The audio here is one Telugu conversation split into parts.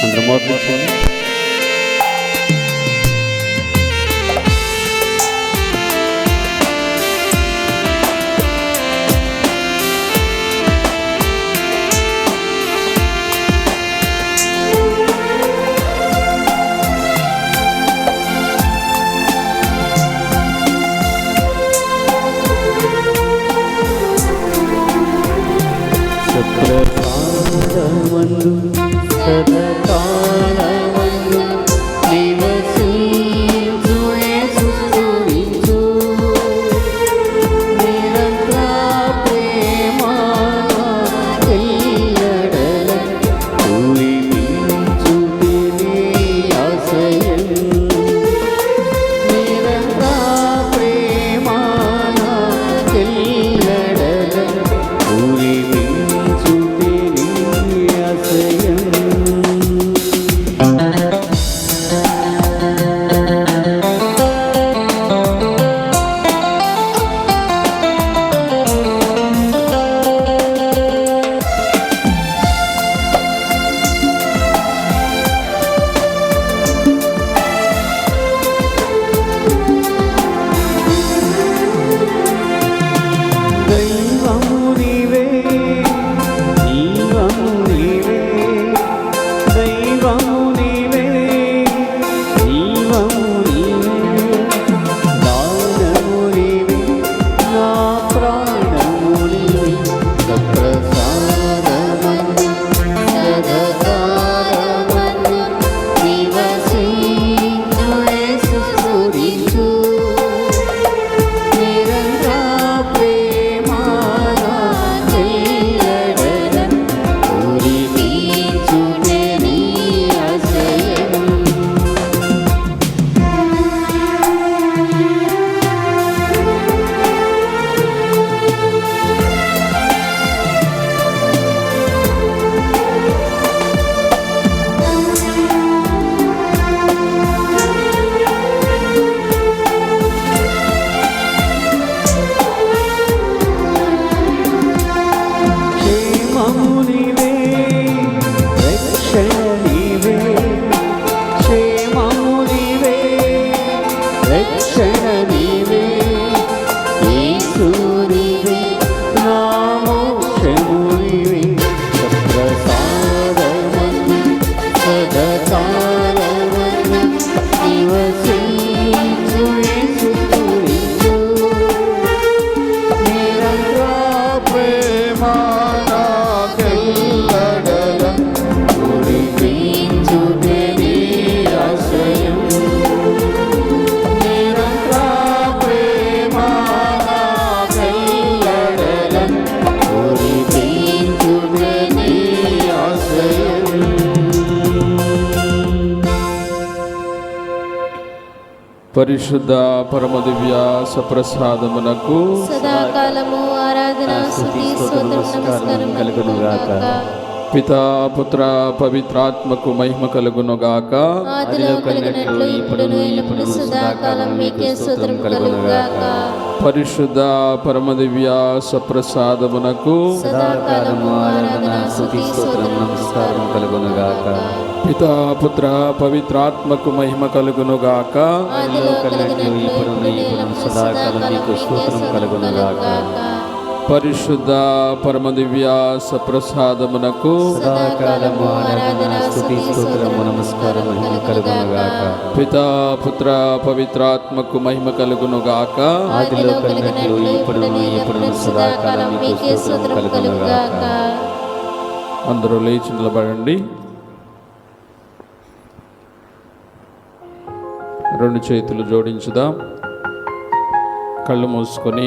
అందరూ మోకరించండి. సప్రసాదమందు సదాకాలమందు నివసించు యేసు స్తుతించు. నిరంతర ప్రేమ ఎల్లెడల పూరించుటనే ఆశయం. నిరంతర ప్రేమ ఎల్లెడల పూరించుటనే ఆశయం. దైవము నీవే, జీవము నీవే, దైవము నీవే, జీవము నీవే, దానము నీవే, నా ప్రాణము నీవే. సప్రసాదమందు సదాకాలమందు నివసించు యేసు స్తుతించు. నిరంతర ప్రేమ ఎల్లెడల పూరించుటనే ఆశయం. క్షేమము నీవే, రక్షణ నీవే, క్షేమము నీవే, రక్షణ నీవే, యేసు నీవే, నా మోక్షము నీవే. సప్రసాదమందు సదాకాలమందు నివసించు యేసు స్తుతించు. నిరంతర ప్రేమ నాకెల్లెడల పూరించుటనే ఆశయం. నిరంతర ప్రేమ నాకెల్లెడల పూరించుటనే ఆశయం. పరిశుద్ధ పరమదివ్య సప్రసాదమునకు సదాకాలము ఆరాధన స్తుతి స్తోత్రం నమస్కారం కలుగునుగాక. పితా పుత్ర పవిత్రాత్మకు మహిమ కలుగునుగాక. ఆదిలో కలిగినట్లు ఇప్పుడును ఎల్లప్పుడూ సదాకాలం మీకే స్తోత్రం కలుగునుగాక. పరిశుద్ధ పరమదివ్య సప్రసాదమునకు సదాకాలము ఆరాధన స్తుతి స్తోత్రం నమస్కారం కలుగునుగాక. పితా పుత్ర పవిత్రాత్మకు మహిమ కలుగునుగాక. ఆదిలో కలిగినట్లు ఇప్పుడును ఎల్లప్పుడూ సదాకాలం మీకే స్తోత్రం కలుగునుగాక. పరిశుద్ధ పరమదివ్య సప్రసాదమునకు సదాకాలము ఆరాధన స్తుతి స్తోత్రము నమస్కారం మహిమ కలుగునుగాక. పితా పుత్ర పవిత్రాత్మకు మహిమ కలుగునుగాక. ఆదిలో కలిగినట్లు ఇప్పుడును ఎప్పుడును సదాకాలం మీకే స్తోత్రం కలుగునుగాక. అందరూ లేచి నిలబడండి. రెండు చేతులు జోడించుదాం. కళ్ళు మూసుకొని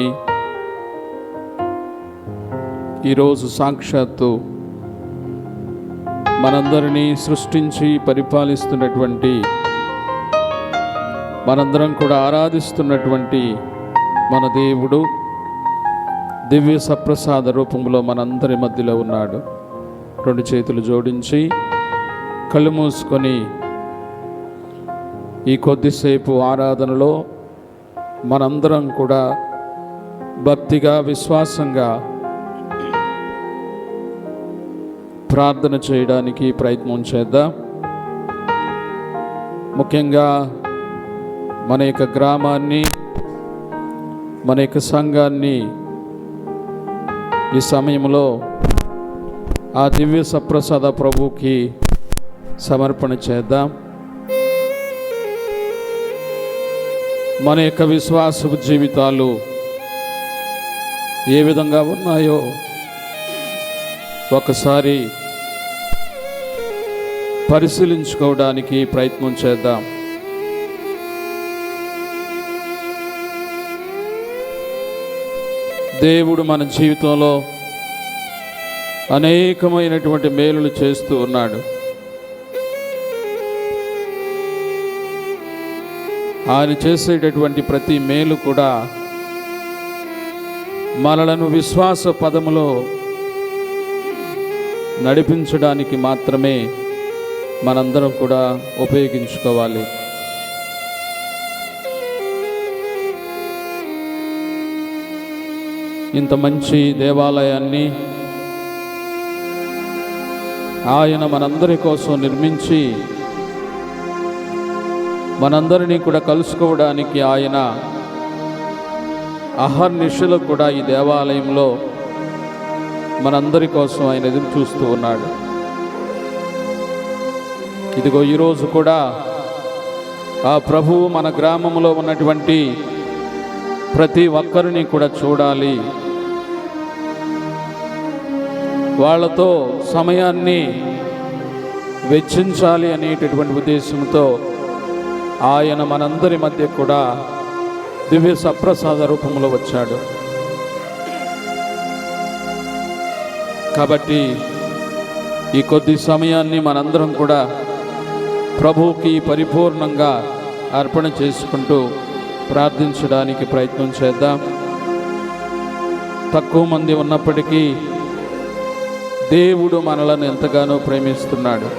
ఈరోజు సాక్షాత్తు మనందరినీ సృష్టించి పరిపాలిస్తున్నటువంటి, మనందరం కూడా ఆరాధిస్తున్నటువంటి మన దేవుడు దివ్య సప్రసాద రూపంలో మనందరి మధ్యలో ఉన్నాడు. రెండు చేతులు జోడించి కళ్ళు మూసుకొని ఈ కొద్దిసేపు ఆరాధనలో మనందరం కూడా భక్తిగా విశ్వాసంగా ప్రార్థన చేయడానికి ప్రయత్నం చేద్దాం. ముఖ్యంగా మన యొక్క గ్రామాన్ని, మన యొక్క సంఘాన్ని ఈ సమయంలో ఆ దివ్య సప్రసాద ప్రభువుకి సమర్పణ చేద్దాం. మన యొక్క విశ్వాసపు జీవితాలు ఏ విధంగా ఉన్నాయో ఒకసారి పరిశీలించుకోవడానికి ప్రయత్నం చేద్దాం. దేవుడు మన జీవితంలో అనేకమైనటువంటి మేలులు చేస్తూ ఉన్నాడు. ఆయన చేసేటటువంటి ప్రతి మేలు కూడా మనలను విశ్వాస పదములో నడిపించడానికి మాత్రమే మనందరం కూడా ఉపయోగించుకోవాలి. ఇంత మంచి దేవాలయాన్ని ఆయన మనందరి కోసం నిర్మించి మనందరినీ కూడా కలుసుకోవడానికి ఆయన అహర్నిశలు కూడా ఈ దేవాలయంలో మనందరి కోసం ఆయన ఎదురు చూస్తూ ఉన్నాడు. ఇదిగో ఈరోజు కూడా ఆ ప్రభువు మన గ్రామంలో ఉన్నటువంటి ప్రతి ఒక్కరిని కూడా చూడాలి, వాళ్ళతో సమయాన్ని వెచ్చించాలి అనేటటువంటి ఉద్దేశంతో ఆయన మనందరి మధ్య కూడా దివ్య సప్రసాద రూపంలో వచ్చాడు. కాబట్టి ఈ కొద్ది సమయాన్ని మనందరం కూడా ప్రభువుకి పరిపూర్ణంగా అర్పణ చేసుకుంటూ ప్రార్థించడానికి ప్రయత్నం చేద్దాం. తక్కువ మంది ఉన్నప్పటికీ దేవుడు మనలను ఎంతగానో ప్రేమిస్తున్నాడు.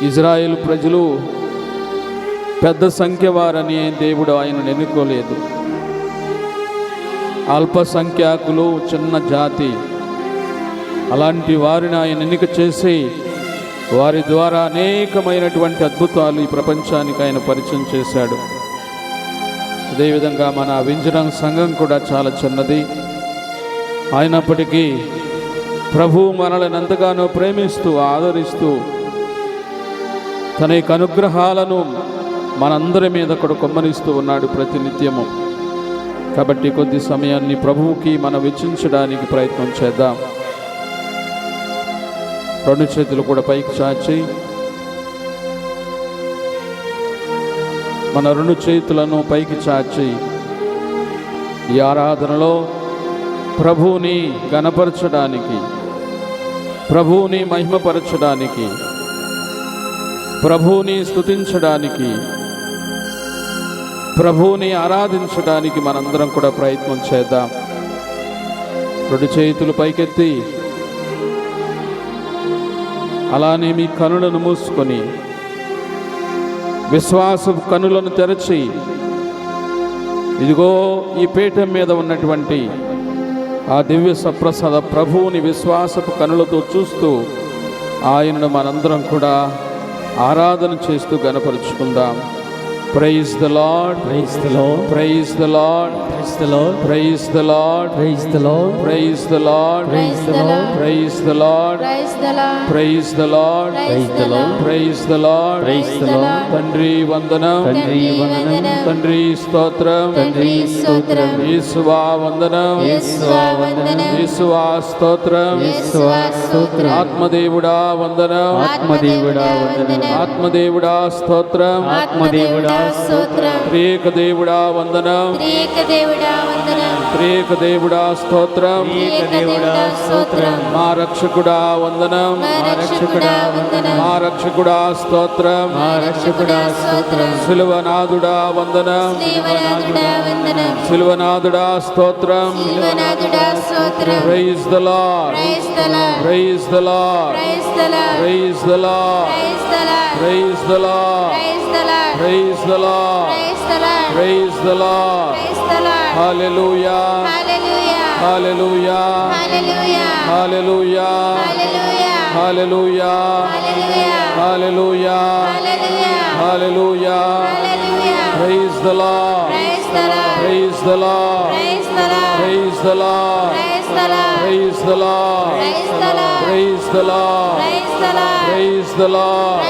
ఇజ్రాయేల్ ప్రజలు పెద్ద సంఖ్య వారని దేవుడు ఆయనను ఎన్నుకోలేదు. అల్పసంఖ్యాకులు, చిన్న జాతి, అలాంటి వారిని ఆయన ఎన్నిక చేసి వారి ద్వారా అనేకమైనటువంటి అద్భుతాలు ఈ ప్రపంచానికి ఆయన పరిచయం చేశాడు. అదేవిధంగా మన వింజనం సంఘం కూడా చాలా చిన్నది అయినప్పటికీ ప్రభువు మనల్ని ఎంతగానో ప్రేమిస్తూ ఆదరిస్తూ తన యొక్క అనుగ్రహాలను మనందరి మీద కూడా కొమ్మరిస్తూ ఉన్నాడు ప్రతినిత్యము. కాబట్టి కొద్ది సమయాన్ని ప్రభువుకి మనం వెచ్చించడానికి ప్రయత్నం చేద్దాం. రెండు చేతులు కూడా పైకి చాచి మన రెండు చేతులను పైకి చాచి ఈ ఆరాధనలో ప్రభువుని గణపరచడానికి, ప్రభువుని మహిమపరచడానికి, ప్రభువుని స్తుతించడానికి, ప్రభువుని ఆరాధించడానికి మనందరం కూడా ప్రయత్నం చేద్దాం. రెండు చేతులు పైకెత్తి అలానే మీ కనులను మూసుకొని విశ్వాసపు కనులను తెరచి ఇదిగో ఈ పీఠం మీద ఉన్నటువంటి ఆ దివ్య సప్రసాద ప్రభువుని విశ్వాసపు కనులతో చూస్తూ ఆయనను మనందరం కూడా ఆరాధన చేస్తూ గణపరుచుకుందాం. Praise the Lord, Praise the Lord, praise the Lord, praise the Lord, praise the Lord, praise the Lord, praise the Lord, Praise the Lord, praise the Lord, praise the Lord, praise the Lord, praise the Lord, praise the Lord. praise the Lord. తండ్రి వందనం, తండ్రి వందనం, తండ్రి స్తోత్రం, తండ్రి స్తోత్రం, యేసువా వందనం, యేసువా వందనం, యేసువా స్తోత్రం, యేసువా స్తోత్రం, ఆత్మదేవుడా వందనం, ఆత్మదేవుడా వందనం, ఆత్మదేవుడా స్తోత్రం, ఆత్మదేవుడా స్తోత్రం, త్రియేక దేవుడా వందనం, త్రియేక దేవుడా వందనం, త్రియేక దేవుడా స్తోత్రం, త్రియేక దేవుడా స్తోత్రం, మా రక్షకుడా వందనం, మా రక్షకుడా వందనం, మా రక్షకుడా స్తోత్రం, మా రక్షకుడా స్తోత్రం, శిలువనాథుడా వందనం, శ్రీవనాథుడా వందనం, శిలువనాథుడా స్తోత్రం. శ్రీవనాథుడా స్తోత్రం, Praise the Lord, praise the Lord, praise the Lord, praise the Lord, praise the Lord, praise the Lord, praise the Lord, praise the Lord, praise the Lord, praise the Lord, praise the Lord. praise the Lord, Hallelujah, hallelujah, hallelujah hallelujah hallelujah hallelujah hallelujah hallelujah hallelujah praise the Lord praise the Lord praise the Lord praise the Lord praise the Lord praise the Lord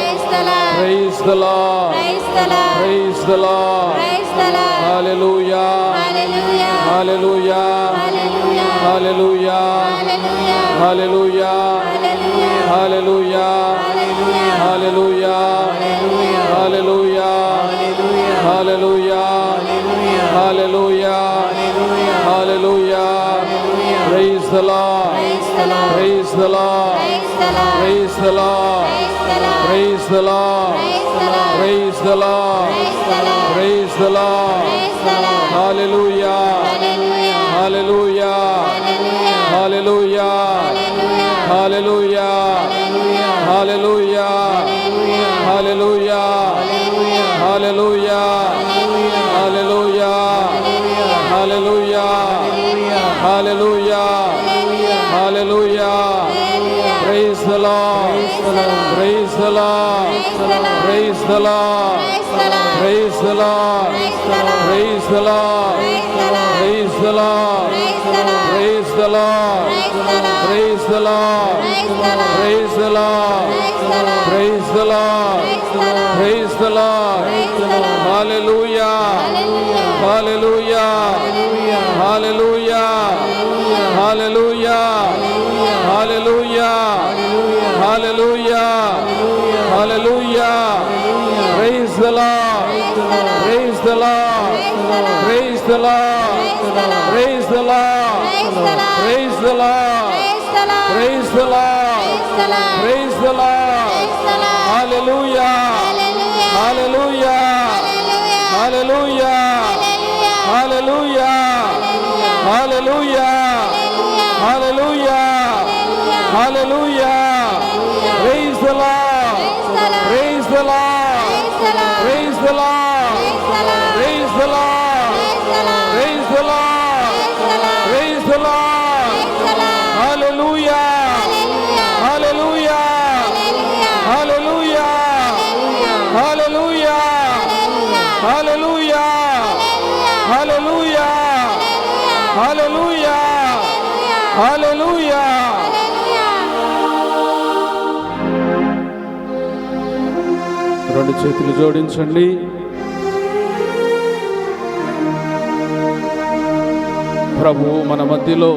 praise the Lord praise the Lord hallelujah hallelujah hallelujah hallelujah hallelujah hallelujah hallelujah hallelujah hallelujah hallelujah praise the Lord praise the Lord praise the Lord praise the Lord praise the Lord praise the Lord hallelujah hallelujah hallelujah hallelujah hallelujah hallelujah hallelujah hallelujah hallelujah hallelujah hallelujah praise the Lord praise the Lord praise the Lord praise the Lord praise the Lord praise the Lord praise the Lord praise the Lord praise the Lord praise the Lord praise the Lord hallelujah hallelujah hallelujah hallelujah hallelujah hallelujah hallelujah praise the Lord praise the Lord praise the Lord praise the Lord praise the Lord praise the Lord praise the Lord hallelujah hallelujah hallelujah hallelujah hallelujah hallelujah hallelujah praise the Lord praise the Lord praise the Lord praise the Lord praise the Lord praise the Lord hallelujah hallelujah hallelujah hallelujah hallelujah hallelujah hallelujah hallelujah రెండు చేతులు జోడించండి. ప్రభువు మన మధ్యలో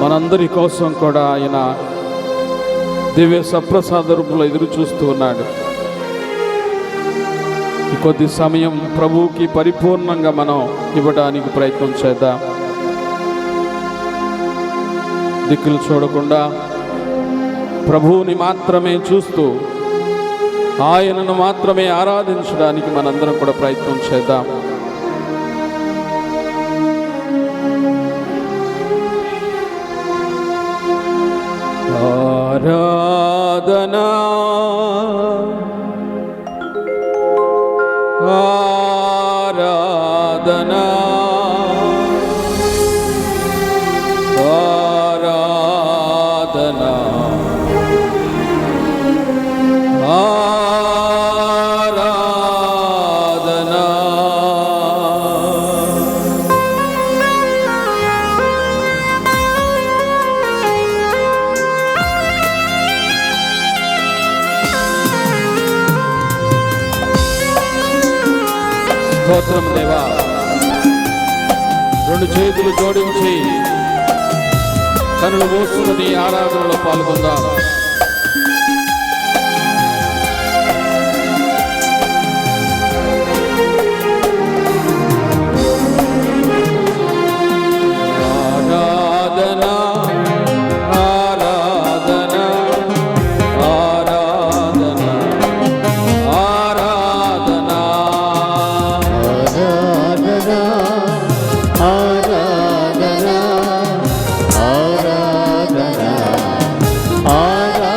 మనందరి కోసం కూడా ఆయన దివ్య సప్రసాద రూపంలో ఎదురు చూస్తూ ఉన్నాడు. ఈ కొద్ది సమయం ప్రభువుకి పరిపూర్ణంగా మనం ఇవ్వడానికి ప్రయత్నం చేద్దాం. దిక్కులు చూడకుండా ప్రభువుని మాత్రమే చూస్తూ ఆయనను మాత్రమే ఆరాధించడానికి మనందరం కూడా ప్రయత్నం చేద్దాం. ఆరాధనా ఆరాధనా ఆరాధనా ఆరాధనా స్తోత్రం దేవా. రెండు చేతులు జోడించి కనులు మూసుకుని ఆరాధనలో పాల్గొందాం. ఆరాధనా ఆరాధనా ఆరాధనా ఆరాధనా ఆరాధనా ఆరాధనా ఆరాధనా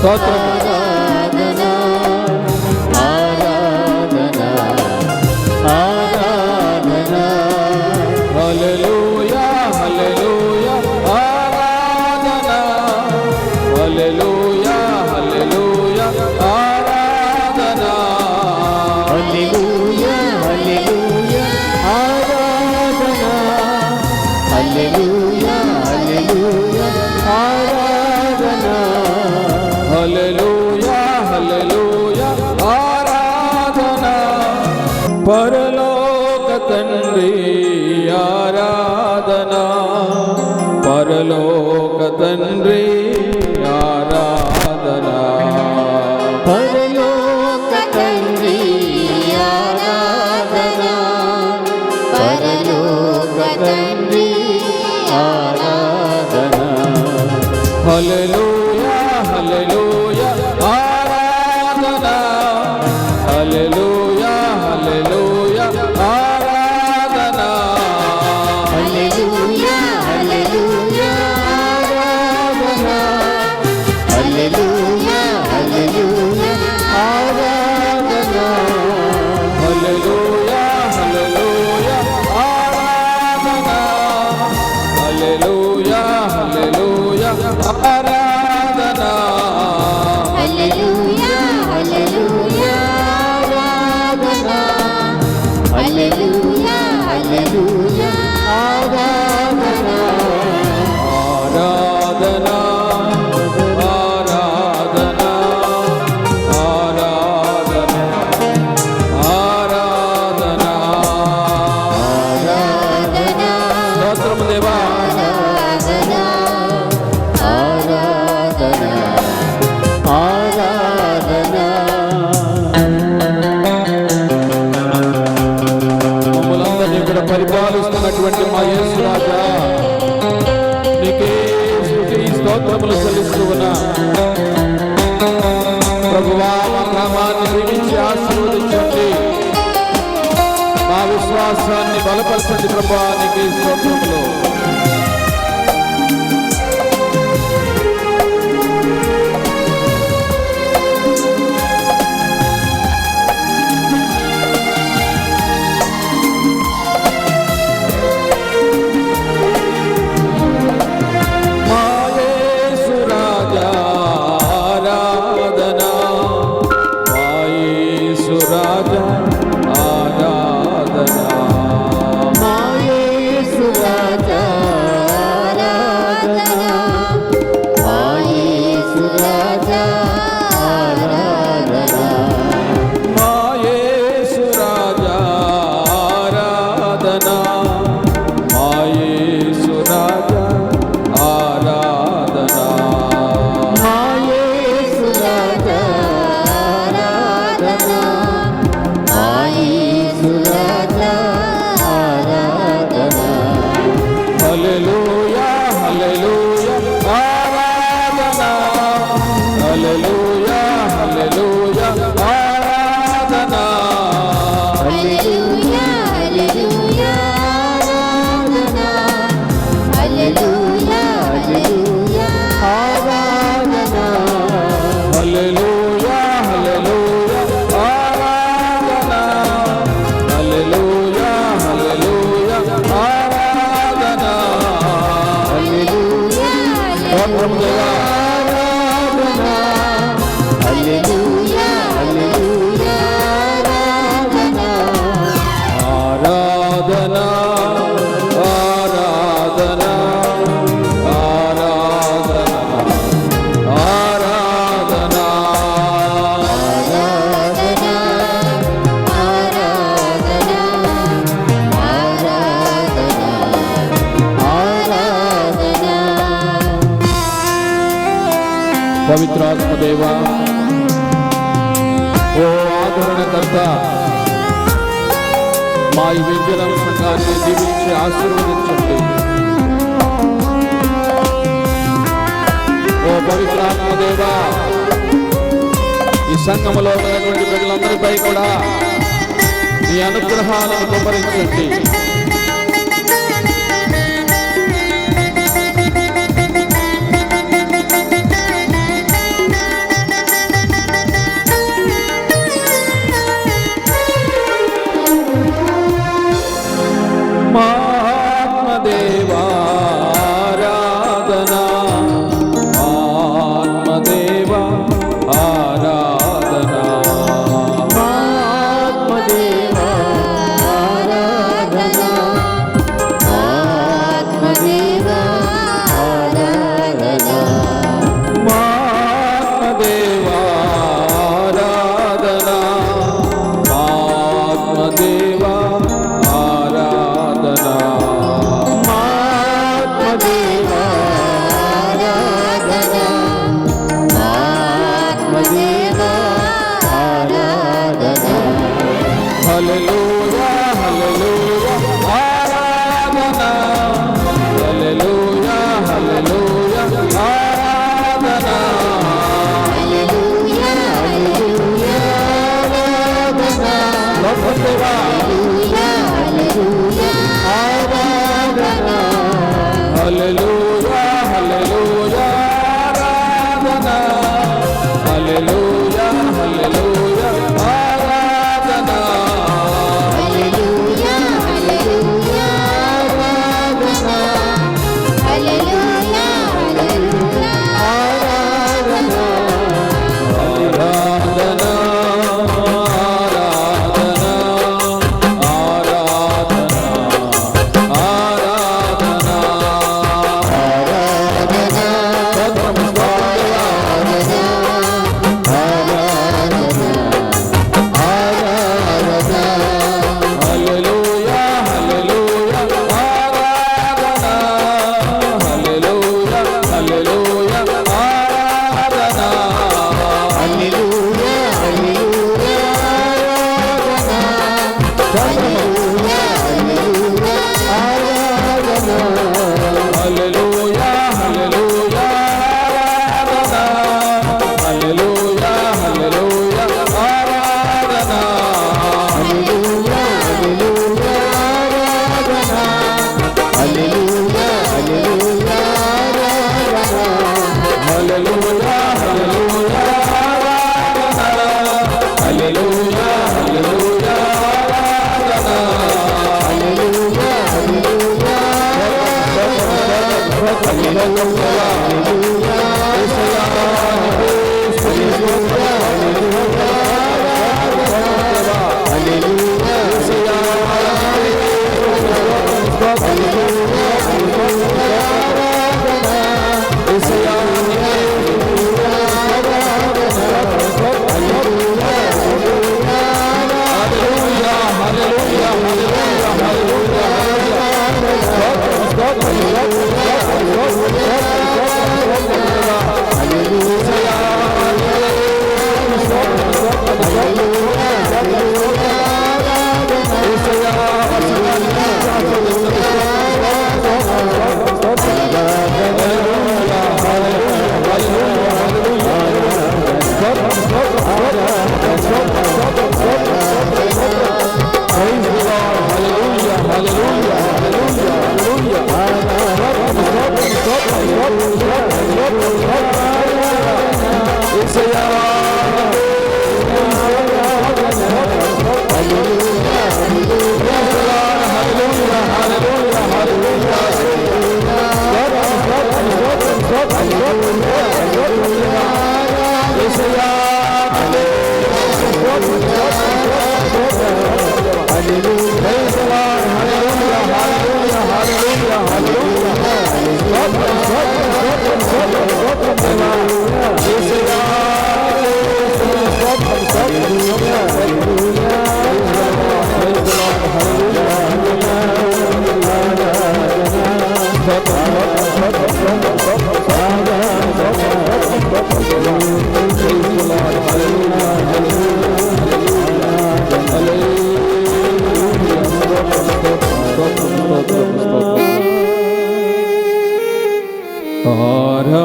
స్తోత్రం. ఆరాధన ఆరాధన ఆరాధన హల్లెలూయా హల్లెలూయా ఆరాధన హల్లెలూయా హల్లెలూయా ఆరాధన హల్లెలూయా హల్లెలూయా ఆరాధన హల్లెలూయా హల్లెలూయా ఆరాధన హల్లెలూయా హల్లెలూయా ఆరాధన పరలోక తండ్రి ఆరాధన పరలోక తండ్రి ఆరాధన పరలోక తండ్రి ఆరాధన పరలోక తండ్రి ఆరాధన హల్లెలూయా హల్లెలూయా ఆరాధన హల్లెలూయా హల్లెలూయా ఆరాధన హల్లెలూయా హల్లెలూయా ఆరాధన హల్లెలూయా హల్లెలూయా ఆరాధన హల్లెలూయా హల్లెలూయా ఆరాధన హల్లెలూయా హల్లెలూయా ఆరాధన హల్లెలూయా హల్లెలూయా ఆరాధన హల్లెలూయా హల్లెలూయా ఆరాధన ఆరాధన ఆరాధన ఆరాధన ఆరాధన ఆరాధన స్తోత్రము దేవా ఆరాధన ఆరాధన ఆరాధన మమ్మల్ందరినీ ఇక్కడ పరిపాలిస్తున్నటువంటి మా యేసు రాజా నీకే స్తుతి స్తోత్రములు చెల్లిస్తూ ఉన్నా ప్రభువా మా గ్రామాన్ని దీవించి ఆశీర్వదించండి మా విశ్వాసాన్ని బలపరచండి ప్రభువా నీకే స్తోత్రములు మా యేసు రాజా ఆరాధన మా యేసు రాజా ఆరాధన మా యేసు రాజా ఆరాధన మా యేసు రాజా ఆరాధన మా యేసు రాజా ఆరాధన మా యేసు రాజా ఆరాధన మా యేసు రాజా ఆరాధన మా యేసు రాజా ఆరాధన హల్లెలూయా హల్లెలూయా ఆరాధన హల్లెలూయా హల్లెలూయా ఆరాధన హల్లెలూయా హల్లెలూయా ఆరాధన హల్లెలూయా హల్లెలూయా ఆరాధన హల్లెలూయా హల్లెలూయా ఆరాధన హల్లెలూయా హల్లెలూయా ఆరాధన హల్లెలూయా స్తోత్రం దేవా ఆరాధన హల్లెలూయా హల్లెలూయా ఆరాధన ఆరాధన ఆరాధన ఆరాధన ఆరాధన ఆరాధన ఆరాధన ఆరాధన పవిత్రాత్మ దేవా ఓ ఆదరణకర్త మా ఈ విద్యల సంఘాన్ని దీవించి ఆశీర్వదించండి. ఓ పవిత్రాత్మ దేవా ఈ సంఘములో ఉన్నటువంటి బిడ్డలందరిపై కూడా ఈ అనుగ్రహాలను కుమ్మరించండి.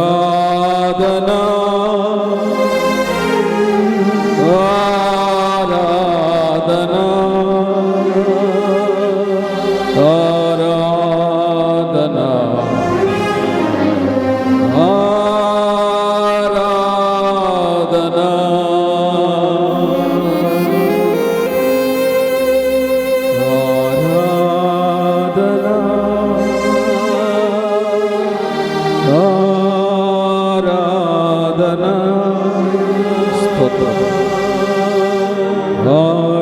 ఆరాధనా ఆరాధనా ఆరాధనా ఆరాధనా ఆరాధనా స్తోత్రం ఆరాధనా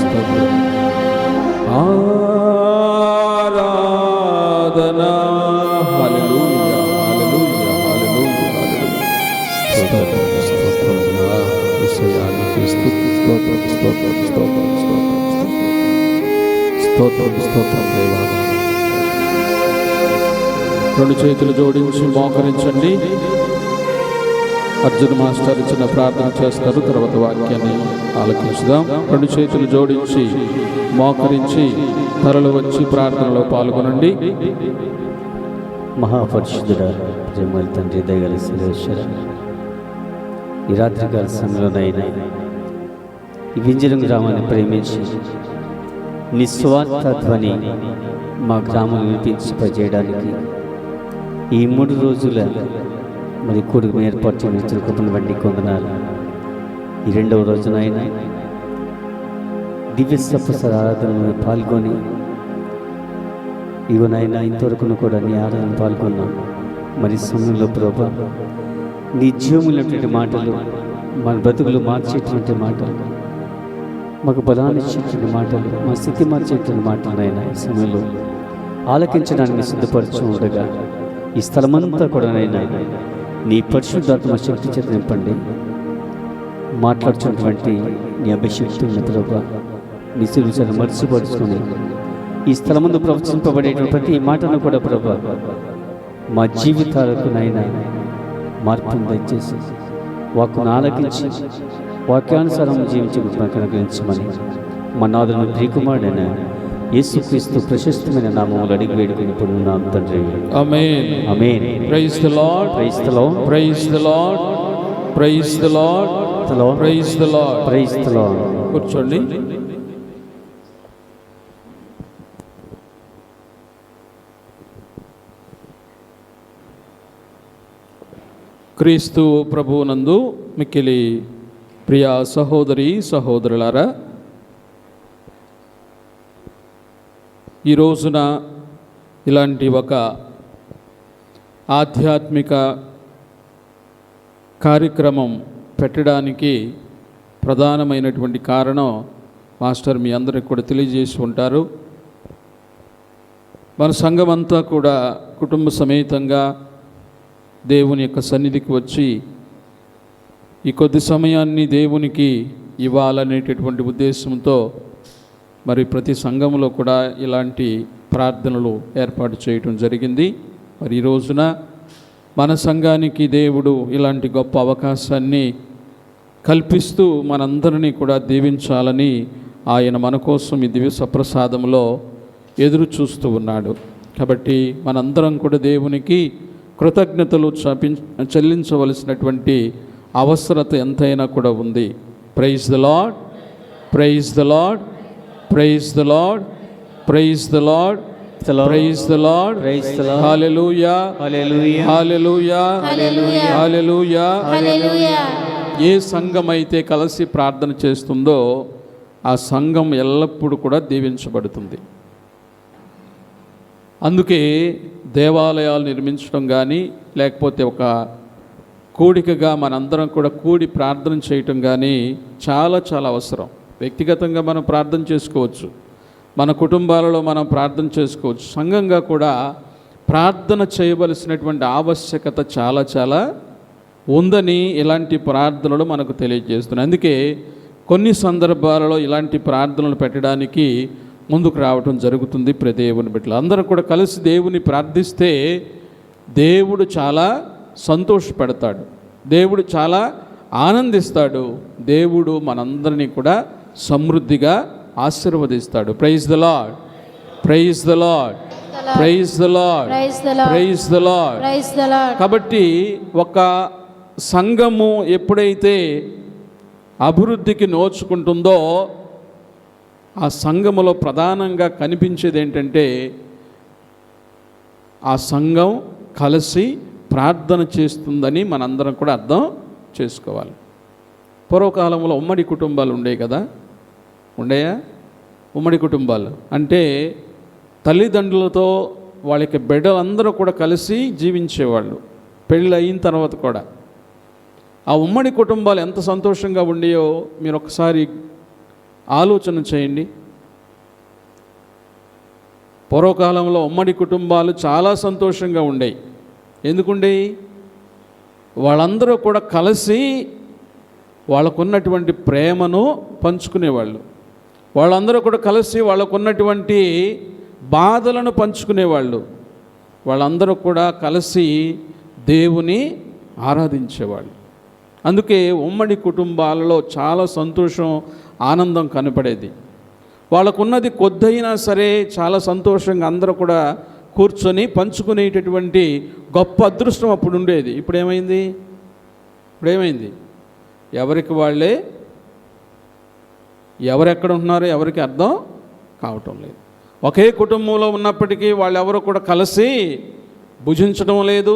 స్తోత్రం ఆరాధనా హల్లెలూయా హల్లెలూయా హల్లెలూయా స్తోత్రం స్తోత్రం యేసయ్యానికి స్తుతి స్తోత్రం స్తోత్రం స్తోత్రం స్తోత్రం స్తోత్రం దేవా. రెండు చేతులు జోడించి మోకరించండి. అర్జున్ మాస్టర్ ఇచ్చిన ప్రార్థన చేస్తారు, తర్వాత వాక్యాన్ని ఆలకించుదాం. రెండు చేతులు జోడించి మోకరించి తరలు వచ్చి ప్రార్థనలో పాల్గొనండి. మహాపరిశుద్ధుడ ప్రేమల తండ్రి దయగల సర్వేశ్వర, ఈ రాత్రికాల సమయంలోనైనా ఈ వింజరం గ్రామాన్ని ప్రేమించి నిస్వార్థ ధ్వని మా గ్రామం వినిపించజేయడానికి ఈ 3 రోజుల మరి కూడుకు ఏర్పాటు చేసిన కృపను బట్టి కొందనాలు. ఈ 2వ రోజునైనా దివ్య సప్రసాద ఆరాధనలో పాల్గొని ఇగోనైనా ఇంతవరకు కూడా నీ ఆరాధన పాల్గొన్నాను. మరి సమయంలో ప్రభా నీ జీవములైనటువంటి మాటలు, మన బ్రతుకులు మార్చేటువంటి మాటలు, మాకు బలాన్ని ఇచ్చేటువంటి మాటలు, మా స్థితి మార్చేటువంటి మాటలనైనా ఈ సమయంలో ఆలకించడానికి సిద్ధపరచు ఉండగా ఈ స్థలమంతా కూడానైనా నీ పరిశుద్ధాత్మ శక్తి చేత నింపండి. మాట్లాడుతున్నటువంటి నీ అభిషక్తి ఉన్న ప్రభా నీ సిలువను మర్చిపరుచుకొని ఈ స్థలమందు ప్రవచింపబడేటువంటి ప్రతి మాటను కూడా ప్రభా మా జీవితాలకునైనా మార్పును దయచేసి వాక్కును ఆలకించి వాక్యానుసారం జీవించే అనుగ్రహించమని మా నాదులను ప్రియకుమారుడైన యేసుక్రీస్తు ప్రశస్తమైన నామములో అడిగి వేడుకొని పొందున్నాం తండ్రి. Amen amen. Praise the Lord praise the Lord praise the Lord praise the Lord praise the Lord praise the Lord. కూర్చోండి. క్రీస్తు ప్రభువునందు మిక్కిలి ప్రియ సహోదరి సహోదరులారా, ఈ రోజున ఇలాంటి ఒక ఆధ్యాత్మిక కార్యక్రమం పెట్టడానికి ప్రధానమైనటువంటి కారణం మాస్టర్ మీ అందరికి కూడా తెలియజేసి ఉంటారు. మన సంఘం అంతా కూడా కుటుంబ సమేతంగా దేవుని యొక్క సన్నిధికి వచ్చి ఈ కొద్ది సమయాన్ని దేవునికి ఇవ్వాలనేటటువంటి ఉద్దేశంతో మరి ప్రతి సంఘంలో కూడా ఇలాంటి ప్రార్థనలు ఏర్పాటు చేయటం జరిగింది. మరి ఈ రోజున మన సంఘానికి దేవుడు ఇలాంటి గొప్ప అవకాశాన్ని కల్పిస్తూ మనందరినీ కూడా దీవించాలని ఆయన మన కోసం ఈ దివ్య సప్రసాదంలో ఎదురు చూస్తూ ఉన్నాడు. కాబట్టి మనందరం కూడా దేవునికి కృతజ్ఞతలు చెల్లించవలసినటువంటి అవసరత ఎంతైనా కూడా ఉంది. Praise the Lord praise the Lord praise the Lord praise the Lord praise the Lord hallelujah hallelujah hallelujah hallelujah hallelujah. ఏ సంఘం అయితే కలిసి ప్రార్థన చేస్తుందో ఆ సంఘం ఎల్లప్పుడూ కూడా దీవించబడుతుంది. అందుకే దేవాలయాలు నిర్మించడం కానీ లేకపోతే ఒక కూడికగా మనందరం కూడా కూడి ప్రార్థన చేయటం కానీ చాలా చాలా అవసరం. వ్యక్తిగతంగా మనం ప్రార్థన చేసుకోవచ్చు, మన కుటుంబాలలో మనం ప్రార్థన చేసుకోవచ్చు. సంఘంగా కూడా ప్రార్థన చేయవలసినటువంటి ఆవశ్యకత చాలా చాలా ఉందని ఇలాంటి ప్రార్థనలు మనకు తెలియజేస్తున్నాయి. అందుకే కొన్ని సందర్భాలలో ఇలాంటి ప్రార్థనలు పెట్టడానికి ముందుకు రావటం జరుగుతుంది. దేవుని బిడ్డలు అందరూ కూడా కలిసి దేవుని ప్రార్థిస్తే దేవుడు చాలా సంతోషపడతాడు, దేవుడు చాలా ఆనందిస్తాడు, దేవుడు మనందరినీ కూడా సమృద్ధిగా ఆశీర్వదిస్తాడు. Praise the Lord praise the Lord praise the Lord, praise the Lord. కాబట్టి ఒక సంఘము ఎప్పుడైతే అభివృద్ధికి నోచుకుంటుందో ఆ సంఘములో ప్రధానంగా కనిపించేది ఏంటంటే ఆ సంఘం కలిసి ప్రార్థన చేస్తుందని మనందరం కూడా అర్థం చేసుకోవాలి. పూర్వకాలంలో ఉమ్మడి కుటుంబాలు ఉండేవి కదా, ఉండేయా? ఉమ్మడి కుటుంబాలు అంటే తల్లిదండ్రులతో వాళ్ళకి బిడ్డలందరూ కూడా కలిసి జీవించేవాళ్ళు. పెళ్ళి అయిన తర్వాత కూడా ఆ ఉమ్మడి కుటుంబాలు ఎంత సంతోషంగా ఉండేయో మీరు ఒకసారి ఆలోచన చేయండి. పూర్వకాలంలో ఉమ్మడి కుటుంబాలు చాలా సంతోషంగా ఉండేవి. ఎందుకుండేవి? వాళ్ళందరూ కూడా కలిసి వాళ్ళకున్నటువంటి ప్రేమను పంచుకునేవాళ్ళు. వాళ్ళందరూ కూడా కలిసి వాళ్ళకున్నటువంటి బాధలను పంచుకునేవాళ్ళు. వాళ్ళందరూ కూడా కలిసి దేవుని ఆరాధించేవాళ్ళు. అందుకే ఉమ్మడి కుటుంబాలలో చాలా సంతోషం, ఆనందం కనపడేది. వాళ్ళకున్నది కొద్దైనా సరే చాలా సంతోషంగా అందరూ కూడా కూర్చొని పంచుకునేటటువంటి గొప్ప అదృష్టం అప్పుడు ఉండేది. ఇప్పుడేమైంది? ఎవరికి వాళ్ళే, ఎవరెక్కడ ఉంటున్నారో ఎవరికి అర్థం కావటం లేదు. ఒకే కుటుంబంలో ఉన్నప్పటికీ వాళ్ళెవరూ కూడా కలిసి భుజించడం లేదు,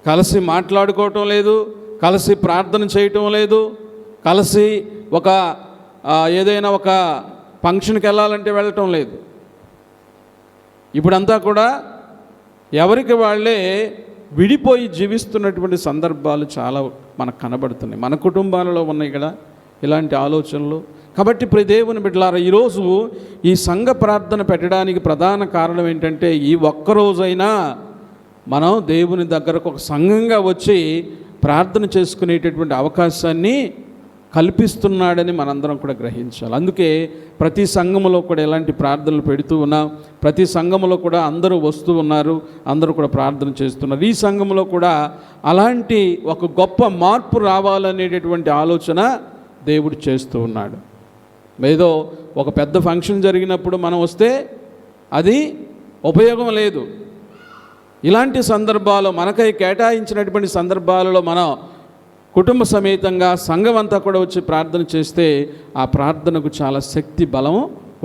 కలిసి మాట్లాడుకోవటం లేదు, కలిసి ప్రార్థన చేయటం లేదు, కలిసి ఏదైనా ఒక ఫంక్షన్కి వెళ్ళాలంటే వెళ్ళటం లేదు. ఇప్పుడంతా కూడా ఎవరికి వాళ్ళే విడిపోయి జీవిస్తున్నటువంటి సందర్భాలు చాలా మనకు కనబడుతున్నాయి. మన కుటుంబాలలో ఉన్నాయి కదా ఇలాంటి ఆలోచనలు. కాబట్టి ప్రియ దేవుని బిడ్డలారా, ఈరోజు ఈ సంఘ ప్రార్థన పెట్టడానికి ప్రధాన కారణం ఏంటంటే ఈ ఒక్కరోజైనా మనం దేవుని దగ్గరకు ఒక సంఘంగా వచ్చి ప్రార్థన చేసుకునేటటువంటి అవకాశాన్ని కల్పిస్తున్నాడని మనందరం కూడా గ్రహించాలి. అందుకే ప్రతి సంఘములో కూడా ఎలాంటి ప్రార్థనలు పెడుతూ ఉన్నాం, ప్రతి సంఘములో కూడా అందరూ వస్తూ ఉన్నారు, అందరూ కూడా ప్రార్థన చేస్తున్నారు. ఈ సంఘములో కూడా అలాంటి ఒక గొప్ప మార్పు రావాలనేటటువంటి ఆలోచన దేవుడు చేస్తూ ఉన్నాడు. ఏదో ఒక పెద్ద ఫంక్షన్ జరిగినప్పుడు మనం వస్తే అది ఉపయోగం లేదు. ఇలాంటి సందర్భాలు మనకై కేటాయించినటువంటి సందర్భాలలో మనం కుటుంబ సమేతంగా సంఘం అంతా కూడా వచ్చి ప్రార్థన చేస్తే ఆ ప్రార్థనకు చాలా శక్తి బలం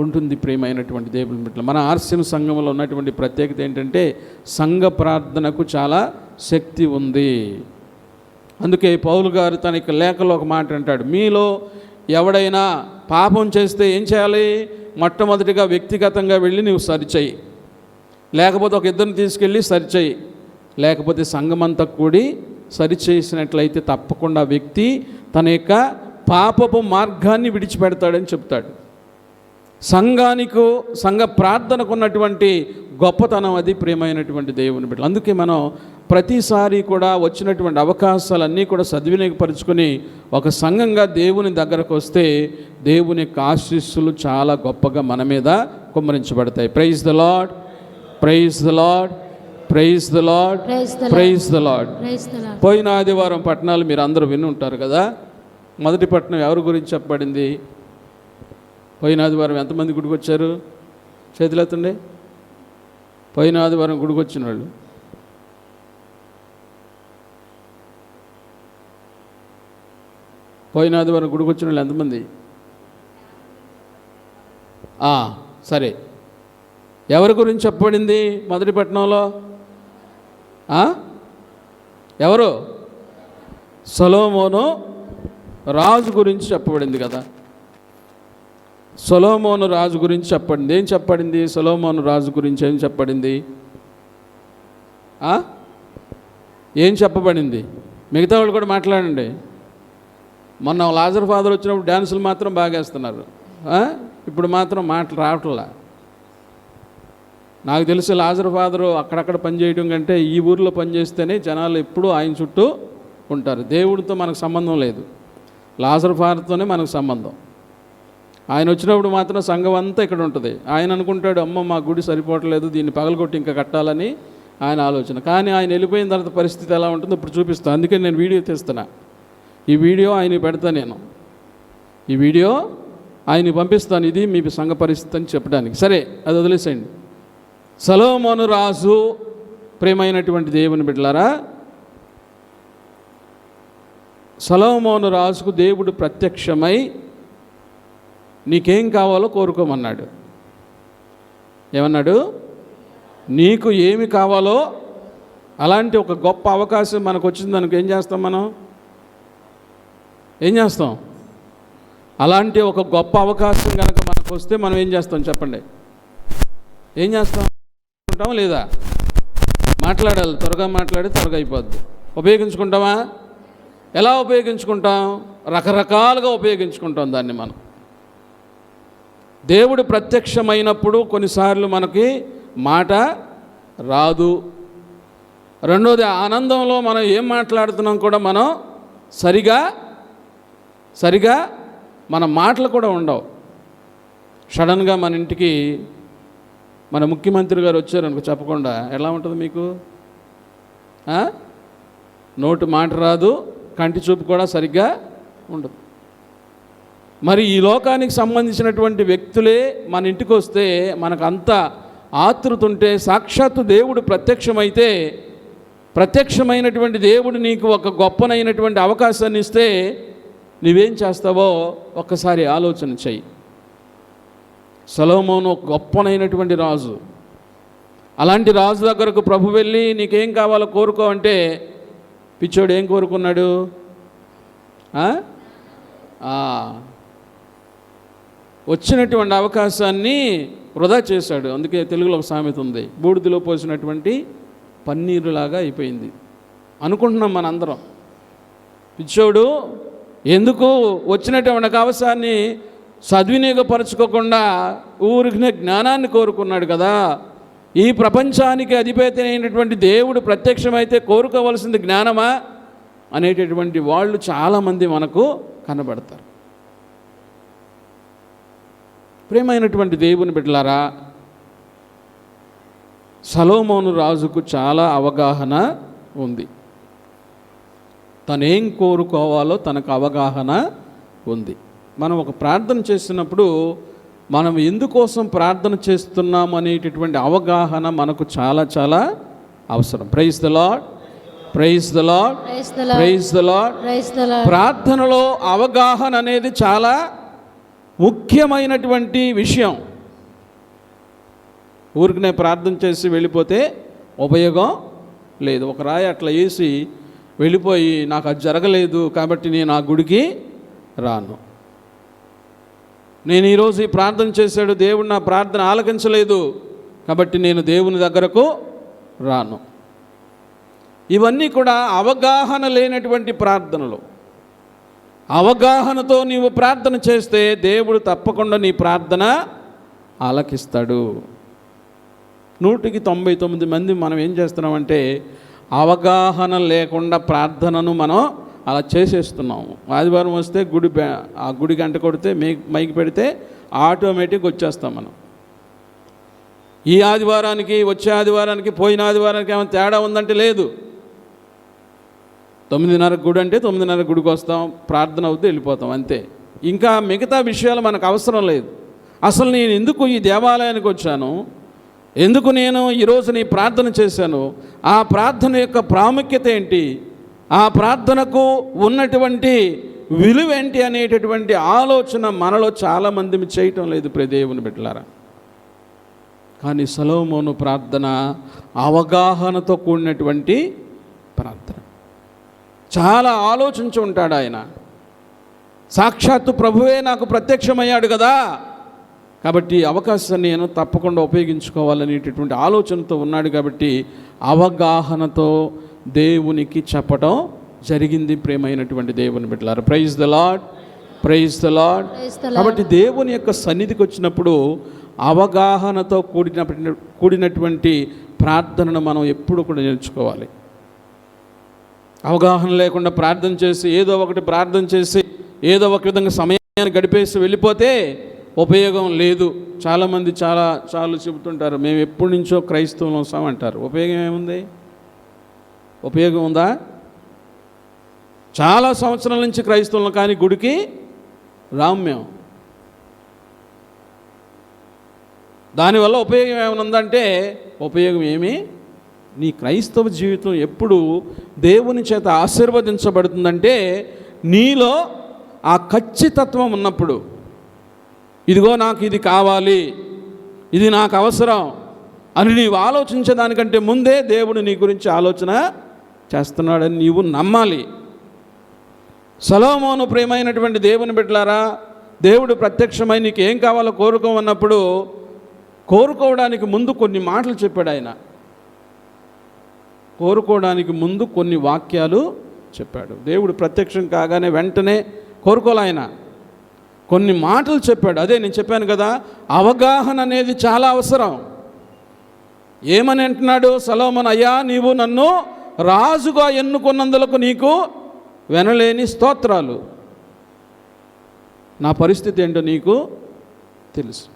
ఉంటుంది. ప్రియమైనటువంటి దేవుని బిడ్డలు, మన ఆర్సీఎం సంఘంలో ఉన్నటువంటి ప్రత్యేకత ఏంటంటే సంఘ ప్రార్థనకు చాలా శక్తి ఉంది. అందుకే పౌలు గారు తన లేఖలో ఒక మాట అంటాడు, మీలో ఎవడైనా పాపం చేస్తే ఏం చేయాలి? మొట్టమొదటిగా వ్యక్తిగతంగా వెళ్ళి నువ్వు సరిచేయి, లేకపోతే ఒక ఇద్దరిని తీసుకెళ్ళి సరిచేయి, లేకపోతే సంఘమంతా కూడి సరిచేసినట్లయితే తప్పకుండా వ్యక్తి తన యొక్క పాపపు మార్గాన్ని విడిచిపెడతాడని చెప్తాడు. సంఘ ప్రార్థనకు ఉన్నటువంటి గొప్పతనం అది. ప్రియమైనటువంటి దేవుని బిడ్డలు, అందుకే మనం ప్రతిసారి కూడా వచ్చినటువంటి అవకాశాలన్నీ కూడా సద్వినియోగపరుచుకొని ఒక సంఘంగా దేవుని దగ్గరకు వస్తే దేవుని యొక్క ఆశీస్సులు చాలా గొప్పగా మన మీద కుమ్మరించబడతాయి. Praise the Lord, praise the Lord, praise the Lord, praise the Lord. పోయిన ఆదివారం పట్టణాలు మీరు అందరూ విని ఉంటారు కదా. మొదటి పట్టణం ఎవరి గురించి చెప్పబడింది? పోయిన ఆదివారం ఎంతమంది గుడికి వచ్చారు? చేతులు ఎత్తండి. పోయిన ఆదివారం గుడికి వచ్చిన వాళ్ళు పోయిన ఆదివారం గుడికి వచ్చిన వాళ్ళు ఎంతమంది? సరే, ఎవరి గురించి చెప్పబడింది మొదటి పట్టణంలో? ఎవరు? సొలొమోను రాజు గురించి చెప్పబడింది కదా. సొలొమోను రాజు గురించి చెప్పబడింది. ఏం చెప్పబడింది? సొలొమోను రాజు గురించి ఏం చెప్పబడింది? ఏం చెప్పబడింది? మిగతా వాళ్ళు కూడా మాట్లాడండి. మొన్న లాజర్ ఫాదర్ వచ్చినప్పుడు డ్యాన్సులు మాత్రం బాగేస్తున్నారు, ఇప్పుడు మాత్రం మాటలు రావట్లా. నాకు తెలిసి లాజర్ ఫాదరు అక్కడక్కడ పనిచేయడం కంటే ఈ ఊరిలో పనిచేస్తేనే జనాలు ఎప్పుడూ ఆయన చుట్టూ ఉంటారు. దేవుడితో మనకు సంబంధం లేదు, లాజర్ ఫాదర్తోనే మనకు సంబంధం. ఆయన వచ్చినప్పుడు మాత్రం సంఘం అంతా ఇక్కడ ఉంటుంది. ఆయన అనుకుంటాడు, అమ్మ మా గుడి సరిపోవట్లేదు, దీన్ని పగలగొట్టి ఇంకా కట్టాలని ఆయన ఆలోచన. కానీ ఆయన వెళ్ళిపోయిన తర్వాత పరిస్థితి ఎలా ఉంటుందో ఇప్పుడు చూపిస్తాను. అందుకే నేను వీడియో తీస్తున్నా. ఈ వీడియో ఆయనకి పెడతా, నేను ఈ వీడియో ఆయనకి పంపిస్తాను. ఇది మీ సంఘ పరిస్థితి అని చెప్పడానికి. సరే, అది వదిలేసేయండి. సొలొమోను రాజు, ప్రియమైనటువంటి దేవుని బిడ్డలారా, సొలొమోను రాజుకు దేవుడు ప్రత్యక్షమై నీకేం కావాలో కోరుకోమన్నాడు. ఏమన్నాడు? నీకు ఏమి కావాలో. అలాంటి ఒక గొప్ప అవకాశం మనకు వచ్చిందనుకో ఏం చేస్తాం? మనం ఏం చేస్తాం? అలాంటి ఒక గొప్ప అవకాశం కనుక మనకు వస్తే మనం ఏం చేస్తాం చెప్పండి? ఏం చేస్తాం? ఉంటామా లేదా? మాట్లాడాలి, త్వరగా మాట్లాడి త్వరగా అయిపోద్ది. ఉపయోగించుకుంటామా? ఎలా ఉపయోగించుకుంటాం? రకరకాలుగా ఉపయోగించుకుంటాం దాన్ని మనం. దేవుడు ప్రత్యక్షమైనప్పుడు కొన్నిసార్లు మనకి మాట రాదు. రెండోది, ఆనందంలో మనం ఏం మాట్లాడుతున్నాం కూడా మనం సరిగా మన మాటలు కూడా ఉండవు. సడన్గా మన ఇంటికి మన ముఖ్యమంత్రి గారు వచ్చారనుకో చెప్పకుండా ఎలా ఉంటుంది మీకు? నోటి మాట రాదు, కంటి చూపు కూడా సరిగ్గా ఉండదు. మరి ఈ లోకానికి సంబంధించినటువంటి వ్యక్తులే మన ఇంటికి వస్తే మనకు అంత ఆతృత ఉంటే, సాక్షాత్తు దేవుడు ప్రత్యక్షమైతే, ప్రత్యక్షమైనటువంటి దేవుడు నీకు ఒక గొప్పనైనటువంటి అవకాశాన్ని ఇస్తే నువ్వేం చేస్తావో ఒక్కసారి ఆలోచన చెయ్యి. సొలొమోను ఒక గొప్పనైనటువంటి రాజు. అలాంటి రాజు దగ్గరకు ప్రభు వెళ్ళి నీకేం కావాలో కోరుకో అంటే పిచ్చోడు ఏం కోరుకున్నాడు? వచ్చినటువంటి అవకాశాన్ని వృధా చేశాడు. అందుకే తెలుగులో ఒక సామెత ఉంది, బూడిదలో పోసినటువంటి పన్నీరులాగా అయిపోయింది అనుకుంటున్నాం మనందరం. పిచ్చోడు ఎందుకు వచ్చినటువంటి అవకాశాన్ని సద్వినియోగపరచుకోకుండా ఊరికినే జ్ఞానాన్ని కోరుకున్నాడు కదా. ఈ ప్రపంచానికి అధిపతి అయినటువంటి దేవుడు ప్రత్యక్షమైతే కోరుకోవలసింది జ్ఞానమా అనేటటువంటి వాళ్ళు చాలామంది మనకు కనబడతారు. ప్రియమైనటువంటి దేవుని బిడ్డలారా, సొలొమోను రాజుకు చాలా అవగాహన ఉంది. తనేం కోరుకోవాలో తనకు అవగాహన ఉంది. మనం ఒక ప్రార్థన చేస్తున్నప్పుడు మనం ఎందుకోసం ప్రార్థన చేస్తున్నాం అనేటటువంటి అవగాహన మనకు చాలా చాలా అవసరం. Praise the Lord, praise the Lord, praise the Lord. ప్రార్థనలో అవగాహన అనేది చాలా ముఖ్యమైనటువంటి విషయం. ఊరికనే ప్రార్థన చేసి వెళ్ళిపోతే ఉపయోగం లేదు. ఒక రాయి అట్లా వేసి వెళ్ళిపోయి నాకు అది జరగలేదు కాబట్టి నేను ఆ గుడికి రాను, నేను ఈరోజు ఈ ప్రార్థన చేశాడు దేవుడు నా ప్రార్థన ఆలకించలేదు కాబట్టి నేను దేవుని దగ్గరకు రాను. ఇవన్నీ కూడా అవగాహన లేనటువంటి ప్రార్థనలు. అవగాహనతో నీవు ప్రార్థన చేస్తే దేవుడు తప్పకుండా నీ ప్రార్థన ఆలకిస్తాడు. 199 మంది మనం ఏం చేస్తున్నామంటే అవగాహన లేకుండా ప్రార్థనను మనం అలా చేసేస్తున్నాము. ఆదివారం వస్తే ఆ గుడి గంట కొడితే మైకి పెడితే ఆటోమేటిక్గా వచ్చేస్తాం మనం. ఈ ఆదివారానికి వచ్చే ఆదివారానికి పోయిన ఆదివారానికి ఏమైనా తేడా ఉందంటే లేదు. 9:30 గుడి అంటే 9:30 గుడికి వస్తాం, ప్రార్థన అవుతే వెళ్ళిపోతాం అంతే. ఇంకా మిగతా విషయాలు మనకు అవసరం లేదు. అసలు నేను ఎందుకు ఈ దేవాలయానికి వచ్చాను, ఎందుకు నేను ఈరోజు నీ ప్రార్థన చేశాను, ఆ ప్రార్థన యొక్క ప్రాముఖ్యత ఏంటి, ఆ ప్రార్థనకు ఉన్నటువంటి విలువ ఏంటి అనేటటువంటి ఆలోచన మనలో చాలామంది చేయటం లేదు దేవుని బిడ్డలారా. కానీ సొలొమోను ప్రార్థన అవగాహనతో కూడినటువంటి ప్రార్థన. చాలా ఆలోచించి ఉంటాడు ఆయన. సాక్షాత్తు ప్రభువే నాకు ప్రత్యక్షమయ్యాడు కదా, కాబట్టి ఈ అవకాశాన్ని నేను తప్పకుండా ఉపయోగించుకోవాలనేటటువంటి ఆలోచనతో ఉన్నాడు. కాబట్టి అవగాహనతో దేవునికి చెప్పడం జరిగింది. ప్రేమైనటువంటి దేవుని బిడ్డలారా, praise the Lord, praise the Lord. కాబట్టి దేవుని యొక్క సన్నిధికి వచ్చినప్పుడు అవగాహనతో కూడినటువంటి ప్రార్థనను మనం ఎప్పుడు కూడా నేర్చుకోవాలి. అవగాహన లేకుండా ప్రార్థన చేసి ఏదో ఒకటి ప్రార్థన చేసి ఏదో ఒక విధంగా సమయాన్ని గడిపేసి వెళ్ళిపోతే ఉపయోగం లేదు. చాలామంది చాలా చెబుతుంటారు, మేము ఎప్పటి నుంచో క్రైస్తవులు వస్తామంటారు. ఉపయోగం ఏముంది? ఉపయోగం ఉందా? చాలా సంవత్సరాల నుంచి క్రైస్తవులు కానీ గుడికి రాము మేము. దానివల్ల ఉపయోగం ఏమైనా ఉందంటే ఉపయోగం ఏమీ, నీ క్రైస్తవ జీవితం ఎప్పుడు దేవుని చేత ఆశీర్వదించబడుతుందంటే నీలో ఆ ఖచ్చితత్వం ఉన్నప్పుడు. ఇదిగో నాకు ఇది కావాలి, ఇది నాకు అవసరం అని నీవు ఆలోచించేదానికంటే ముందే దేవుడు నీ గురించి ఆలోచన చేస్తున్నాడని నీవు నమ్మాలి. సొలొమోను ప్రియమైనటువంటి దేవుని బిడ్డలారా, దేవుడు ప్రత్యక్షమై నీకు ఏం కావాలో కోరుకోమన్నప్పుడు కోరుకోవడానికి ముందు కొన్ని మాటలు చెప్పాడు ఆయన. కోరుకోవడానికి ముందు కొన్ని వాక్యాలు చెప్పాడు. దేవుడు ప్రత్యక్షం కాగానే వెంటనే కోరుకోలే ఆయన, కొన్ని మాటలు చెప్పాడు. అదే నేను చెప్పాను కదా, అవగాహన అనేది చాలా అవసరం. ఏమని అంటున్నాడు సొలొమోను, అయ్యా నీవు నన్ను రాజుగా ఎన్నుకున్నందులకు నీకు వెనలేని స్తోత్రాలు. నా పరిస్థితి ఏంటో నీకు తెలుసు,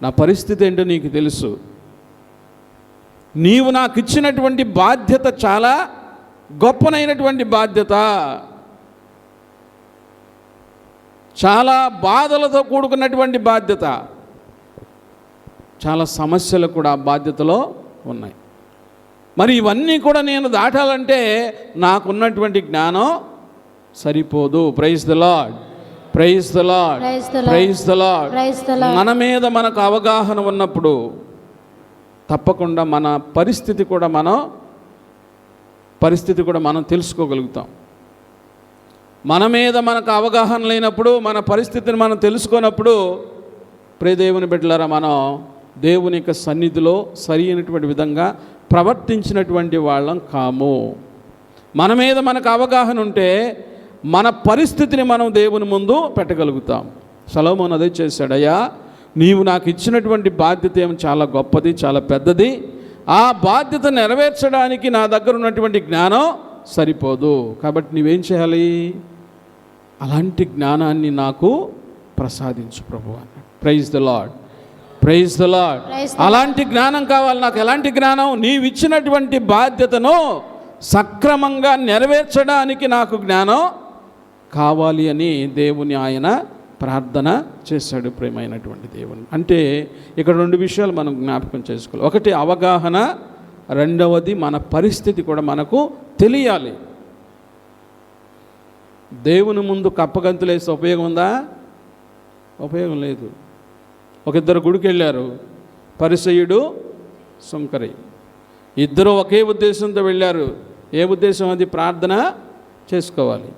నా పరిస్థితి ఏంటో నీకు తెలుసు. నీవు నాకు ఇచ్చినటువంటి బాధ్యత చాలా గొప్పనైనటువంటి బాధ్యత, చాలా బాధలతో కూడుకున్నటువంటి బాధ్యత, చాలా సమస్యలు కూడా ఆ బాధ్యతలో ఉన్నాయి. మరి ఇవన్నీ కూడా నేను దాటాలంటే నాకున్నటువంటి జ్ఞానం సరిపోదు. Praise the Lord, praise the Lord, praise the Lord. మన మీద మనకు అవగాహన ఉన్నప్పుడు తప్పకుండా మన పరిస్థితి కూడా మనం తెలుసుకోగలుగుతాం. మన మీద మనకు అవగాహన లేనప్పుడు, మన పరిస్థితిని మనం తెలుసుకున్నప్పుడు, ప్రియ దేవుని బిడ్డలారా, మనం దేవుని యొక్క సన్నిధిలో సరి అయినటువంటి విధంగా ప్రవర్తించినటువంటి వాళ్ళం కాము. మన మీద మనకు అవగాహన ఉంటే మన పరిస్థితిని మనం దేవుని ముందు పెట్టగలుగుతాం. సొలొమోను అదే చేశాడు. అయ్యా నీవు నాకు ఇచ్చినటువంటి బాధ్యత ఏమో చాలా గొప్పది, చాలా పెద్దది. ఆ బాధ్యత నెరవేర్చడానికి నా దగ్గర ఉన్నటువంటి జ్ఞానం సరిపోదు. కాబట్టి నీవేం చేయాలి? అలాంటి జ్ఞానాన్ని నాకు ప్రసాదించు ప్రభు అన్నాడు. Praise the Lord, praise the Lord. అలాంటి జ్ఞానం కావాలి నాకు. ఎలాంటి జ్ఞానం? నీవు ఇచ్చినటువంటి బాధ్యతను సక్రమంగా నెరవేర్చడానికి నాకు జ్ఞానం కావాలి అని దేవుని ఆయన ప్రార్థన చేశాడు. ప్రియమైనటువంటి దేవుని అంటే ఇక్కడ రెండు విషయాలు మనం జ్ఞాపకం చేసుకోవాలి. ఒకటి అవగాహన, రెండవది మన పరిస్థితి కూడా మనకు తెలియాలి. దేవుని ముందు కప్పగంతులేసి ఉపయోగం ఉందా? ఉపయోగం లేదు. ఒక ఇద్దరు గుడికి వెళ్ళారు, పరిసయ్యుడు, సుంకరి. ఇద్దరు ఒకే ఉద్దేశంతో వెళ్ళారు. ఏ ఉద్దేశం? అది ప్రార్థన చేసుకోవాలి.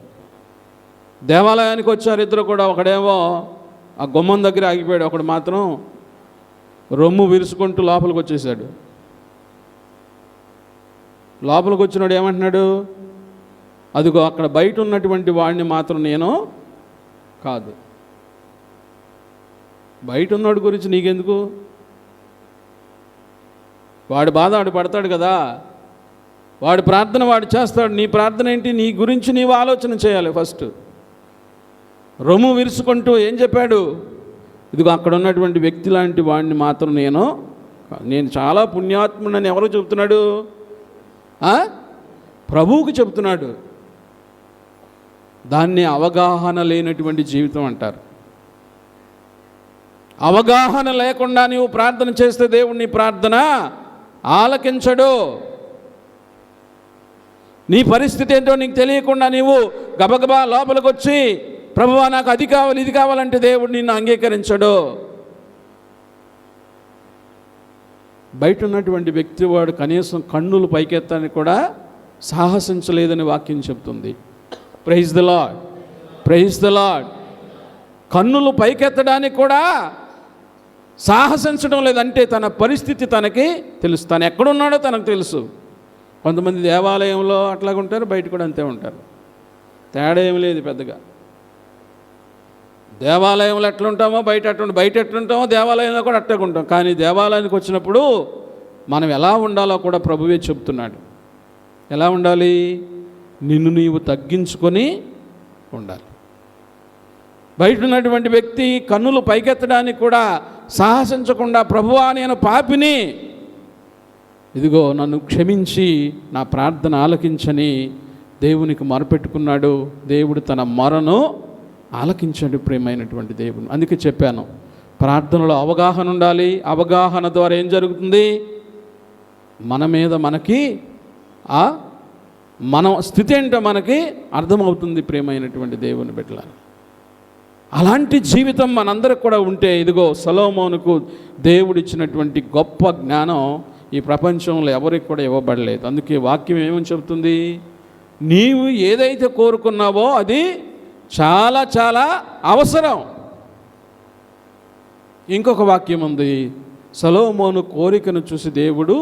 దేవాలయానికి వచ్చారు ఇద్దరు కూడా. ఒకడేమో ఆ గుమ్మం దగ్గర ఆగిపోయాడు, ఒకడు మాత్రం రొమ్ము విరుచుకుంటూ లోపలికి వచ్చేసాడు. లోపలికి వచ్చినాడు ఏమంటున్నాడు? అదిగో అక్కడ బయట ఉన్నటువంటి వాడిని మాత్రం నేను కాదు. బయట ఉన్నవాడి గురించి నీకెందుకు? వాడి బాధ వాడు పడతాడు కదా, వాడి ప్రార్థన వాడు చేస్తాడు. నీ ప్రార్థన ఏంటి? నీ గురించి నీవు ఆలోచన చేయాలి ఫస్ట్. రొమ్ము విరుచుకుంటూ ఏం చెప్పాడు? ఇదిగో అక్కడ ఉన్నటువంటి వ్యక్తి లాంటి వాడిని మాత్రం నేను చాలా పుణ్యాత్ముడని ఎవరు చెబుతున్నాడు? ప్రభువుకి చెబుతున్నాడు. దాన్ని అవగాహన లేనటువంటి జీవితం అంటారు. అవగాహన లేకుండా నీవు ప్రార్థన చేస్తే దేవుడు నీ ప్రార్థన ఆలకించడు. నీ పరిస్థితి ఏంటో నీకు తెలియకుండా నీవు గబగబా లోపలికి వచ్చి ప్రభువా నాకు అది కావాలి ఇది కావాలంటే దేవుడు నిన్ను అంగీకరించడు. బయట ఉన్నటువంటి వ్యక్తి వాడు కనీసం కన్నులు పైకెత్తానికి కూడా సాహసించలేదని వాక్యం చెప్తుంది. Praise the Lord, praise the Lord. కన్నులు పైకెత్తడానికి కూడా సాహసించడం లేదంటే తన పరిస్థితి తనకి తెలుసు, తను ఎక్కడున్నాడో తనకు తెలుసు. కొంతమంది దేవాలయంలో అట్లాగా ఉంటారు, బయట కూడా అంతే ఉంటారు. తేడా ఏమి లేదు పెద్దగా. దేవాలయంలో ఎట్లుంటామో బయట ఎట్లుంటామో దేవాలయంలో కూడా అట్టగుంటాం. కానీ దేవాలయానికి వచ్చినప్పుడు మనం ఎలా ఉండాలో కూడా ప్రభువే చెప్తున్నాడు. ఎలా ఉండాలి? నిన్ను నీవు తగ్గించుకొని ఉండాలి. బయట ఉన్నటువంటి వ్యక్తి కన్నులు పైకెత్తడానికి కూడా సాహసించకుండా ప్రభువా నేను పాపిని, ఇదిగో నన్ను క్షమించి నా ప్రార్థన ఆలకించని దేవునికి మొరపెట్టుకున్నాడు. దేవుడు తన మొరను ఆలకించాడు. ప్రియమైనటువంటి దేవుడు. అందుకే చెప్పాను, ప్రార్థనలో అవగాహన ఉండాలి. అవగాహన ద్వారా ఏం జరుగుతుంది? మన మీద మనకి మన స్థితి ఏంటో మనకి అర్థమవుతుంది. ప్రియమైనటువంటి దేవుని బిడ్డలారా, అలాంటి జీవితం మనందరికి కూడా ఉంటే, ఇదిగో సొలొమోనుకు దేవుడిచ్చినటువంటి గొప్ప జ్ఞానం ఈ ప్రపంచంలో ఎవరికి కూడా ఇవ్వబడలేదు. అందుకే వాక్యం ఏమని చెబుతుంది? నీవు ఏదైతే కోరుకున్నావో అది చాలా చాలా అవసరం. ఇంకొక వాక్యం ఉంది, సొలొమోను కోరికను చూసి దేవుడు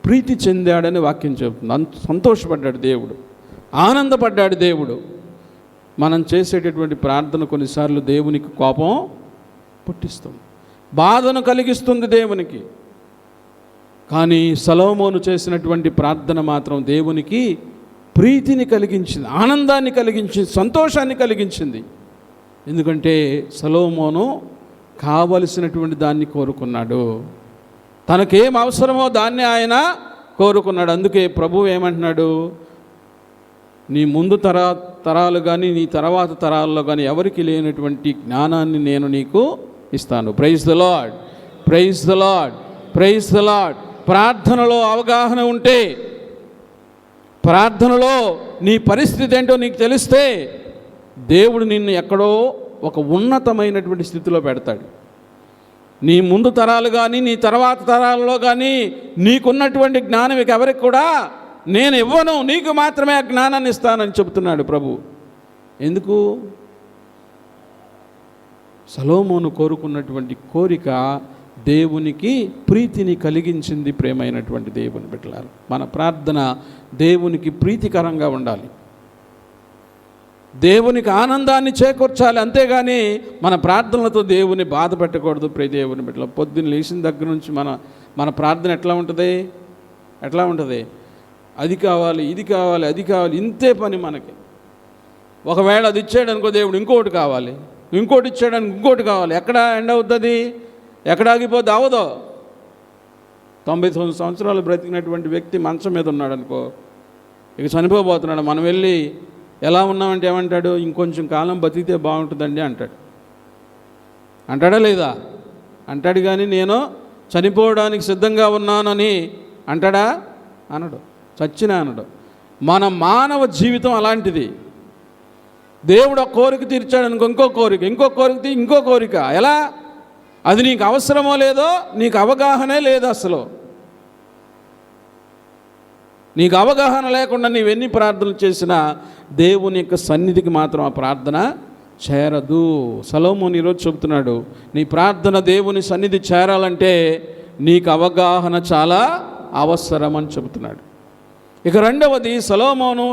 ప్రీతి చెందాడని వాక్యం చెబుతుంది. సంతోషపడ్డాడు దేవుడు, ఆనందపడ్డాడు దేవుడు. మనం చేసేటటువంటి ప్రార్థన కొన్నిసార్లు దేవునికి కోపం పుట్టిస్తుంది, బాధను కలిగిస్తుంది దేవునికి. కానీ సొలొమోను చేసినటువంటి ప్రార్థన మాత్రం దేవునికి ప్రీతిని కలిగించింది, ఆనందాన్ని కలిగించింది, సంతోషాన్ని కలిగించింది. ఎందుకంటే సొలొమోను కావలసినటువంటి దాన్ని కోరుకున్నాడు, తనకేం అవసరమో దాన్ని ఆయన కోరుకున్నాడు. అందుకే ప్రభువు ఏమంటున్నాడు? నీ ముందు తరాలు కానీ నీ తర్వాత తరాల్లో కానీ ఎవరికి లేనటువంటి జ్ఞానాన్ని నేను నీకు ఇస్తాను. Praise the Lord, praise the Lord, praise the Lord. ప్రార్థనలో అవగాహన ఉంటే, ప్రార్థనలో నీ పరిస్థితి ఏంటో నీకు తెలిస్తే, దేవుడు నిన్ను ఎక్కడో ఒక ఉన్నతమైనటువంటి స్థితిలో పెడతాడు. నీ ముందు తరాలు కానీ నీ తర్వాత తరాలలో కానీ నీకున్నటువంటి జ్ఞానం ఇక ఎవరికి కూడా నేను ఇవ్వను, నీకు మాత్రమే ఆ జ్ఞానాన్ని ఇస్తానని చెబుతున్నాడు ప్రభు. ఎందుకు? సొలొమోను కోరుకున్నటువంటి కోరిక దేవునికి ప్రీతిని కలిగించింది. ప్రేమైనటువంటి దేవుని బిడ్డలారా, మన ప్రార్థన దేవునికి ప్రీతికరంగా ఉండాలి, దేవునికి ఆనందాన్ని చేకూర్చాలి. అంతేగాని మన ప్రార్థనలతో దేవుని బాధ పెట్టకూడదు. ప్రియ దేవుని బిడ్డల, పొద్దున్న లేచిన దగ్గర నుంచి మన ప్రార్థన ఎట్లా ఉంటుంది? అది కావాలి, ఇది కావాలి, అది కావాలి, ఇంతే పని మనకి. ఒకవేళ అది ఇచ్చాడు అనుకో దేవుడు, ఇంకోటి కావాలి, ఇంకోటి ఇచ్చాడని ఇంకోటి కావాలి. ఎక్కడ ఎండ్ అవుతుంది? ఎక్కడ ఆగిపోద్ది? అవదో. 99 సంవత్సరాలు బ్రతికినటువంటి వ్యక్తి మంచం మీద ఉన్నాడు అనుకో, ఇక చనిపోబోతున్నాడు. మనం వెళ్ళి ఎలా ఉన్నామంటే ఏమంటాడు? ఇంకొంచెం కాలం బతికితే బాగుంటుందండి అంటాడు. అంటాడా లేదా? అంటాడు. కానీ నేను చనిపోవడానికి సిద్ధంగా ఉన్నానని అంటాడా? అనడు. చచ్చినా అనడు. మన మానవ జీవితం అలాంటిది. దేవుడు ఒక కోరిక తీర్చాడు అనుకో, ఇంకో కోరిక, ఇంకో కోరిక. ఎలా? అది నీకు అవసరమో లేదో నీకు అవగాహనే లేదు. అసలు నీకు అవగాహన లేకుండా నీవెన్ని ప్రార్థనలు చేసినా దేవుని యొక్క సన్నిధికి మాత్రం ఆ ప్రార్థన చేరదు. సొలొమోను ఈరోజు చెబుతున్నాడు, నీ ప్రార్థన దేవుని సన్నిధి చేరాలంటే నీకు అవగాహన చాలా అవసరం అని చెబుతున్నాడు. ఇక రెండవది, సొలొమోను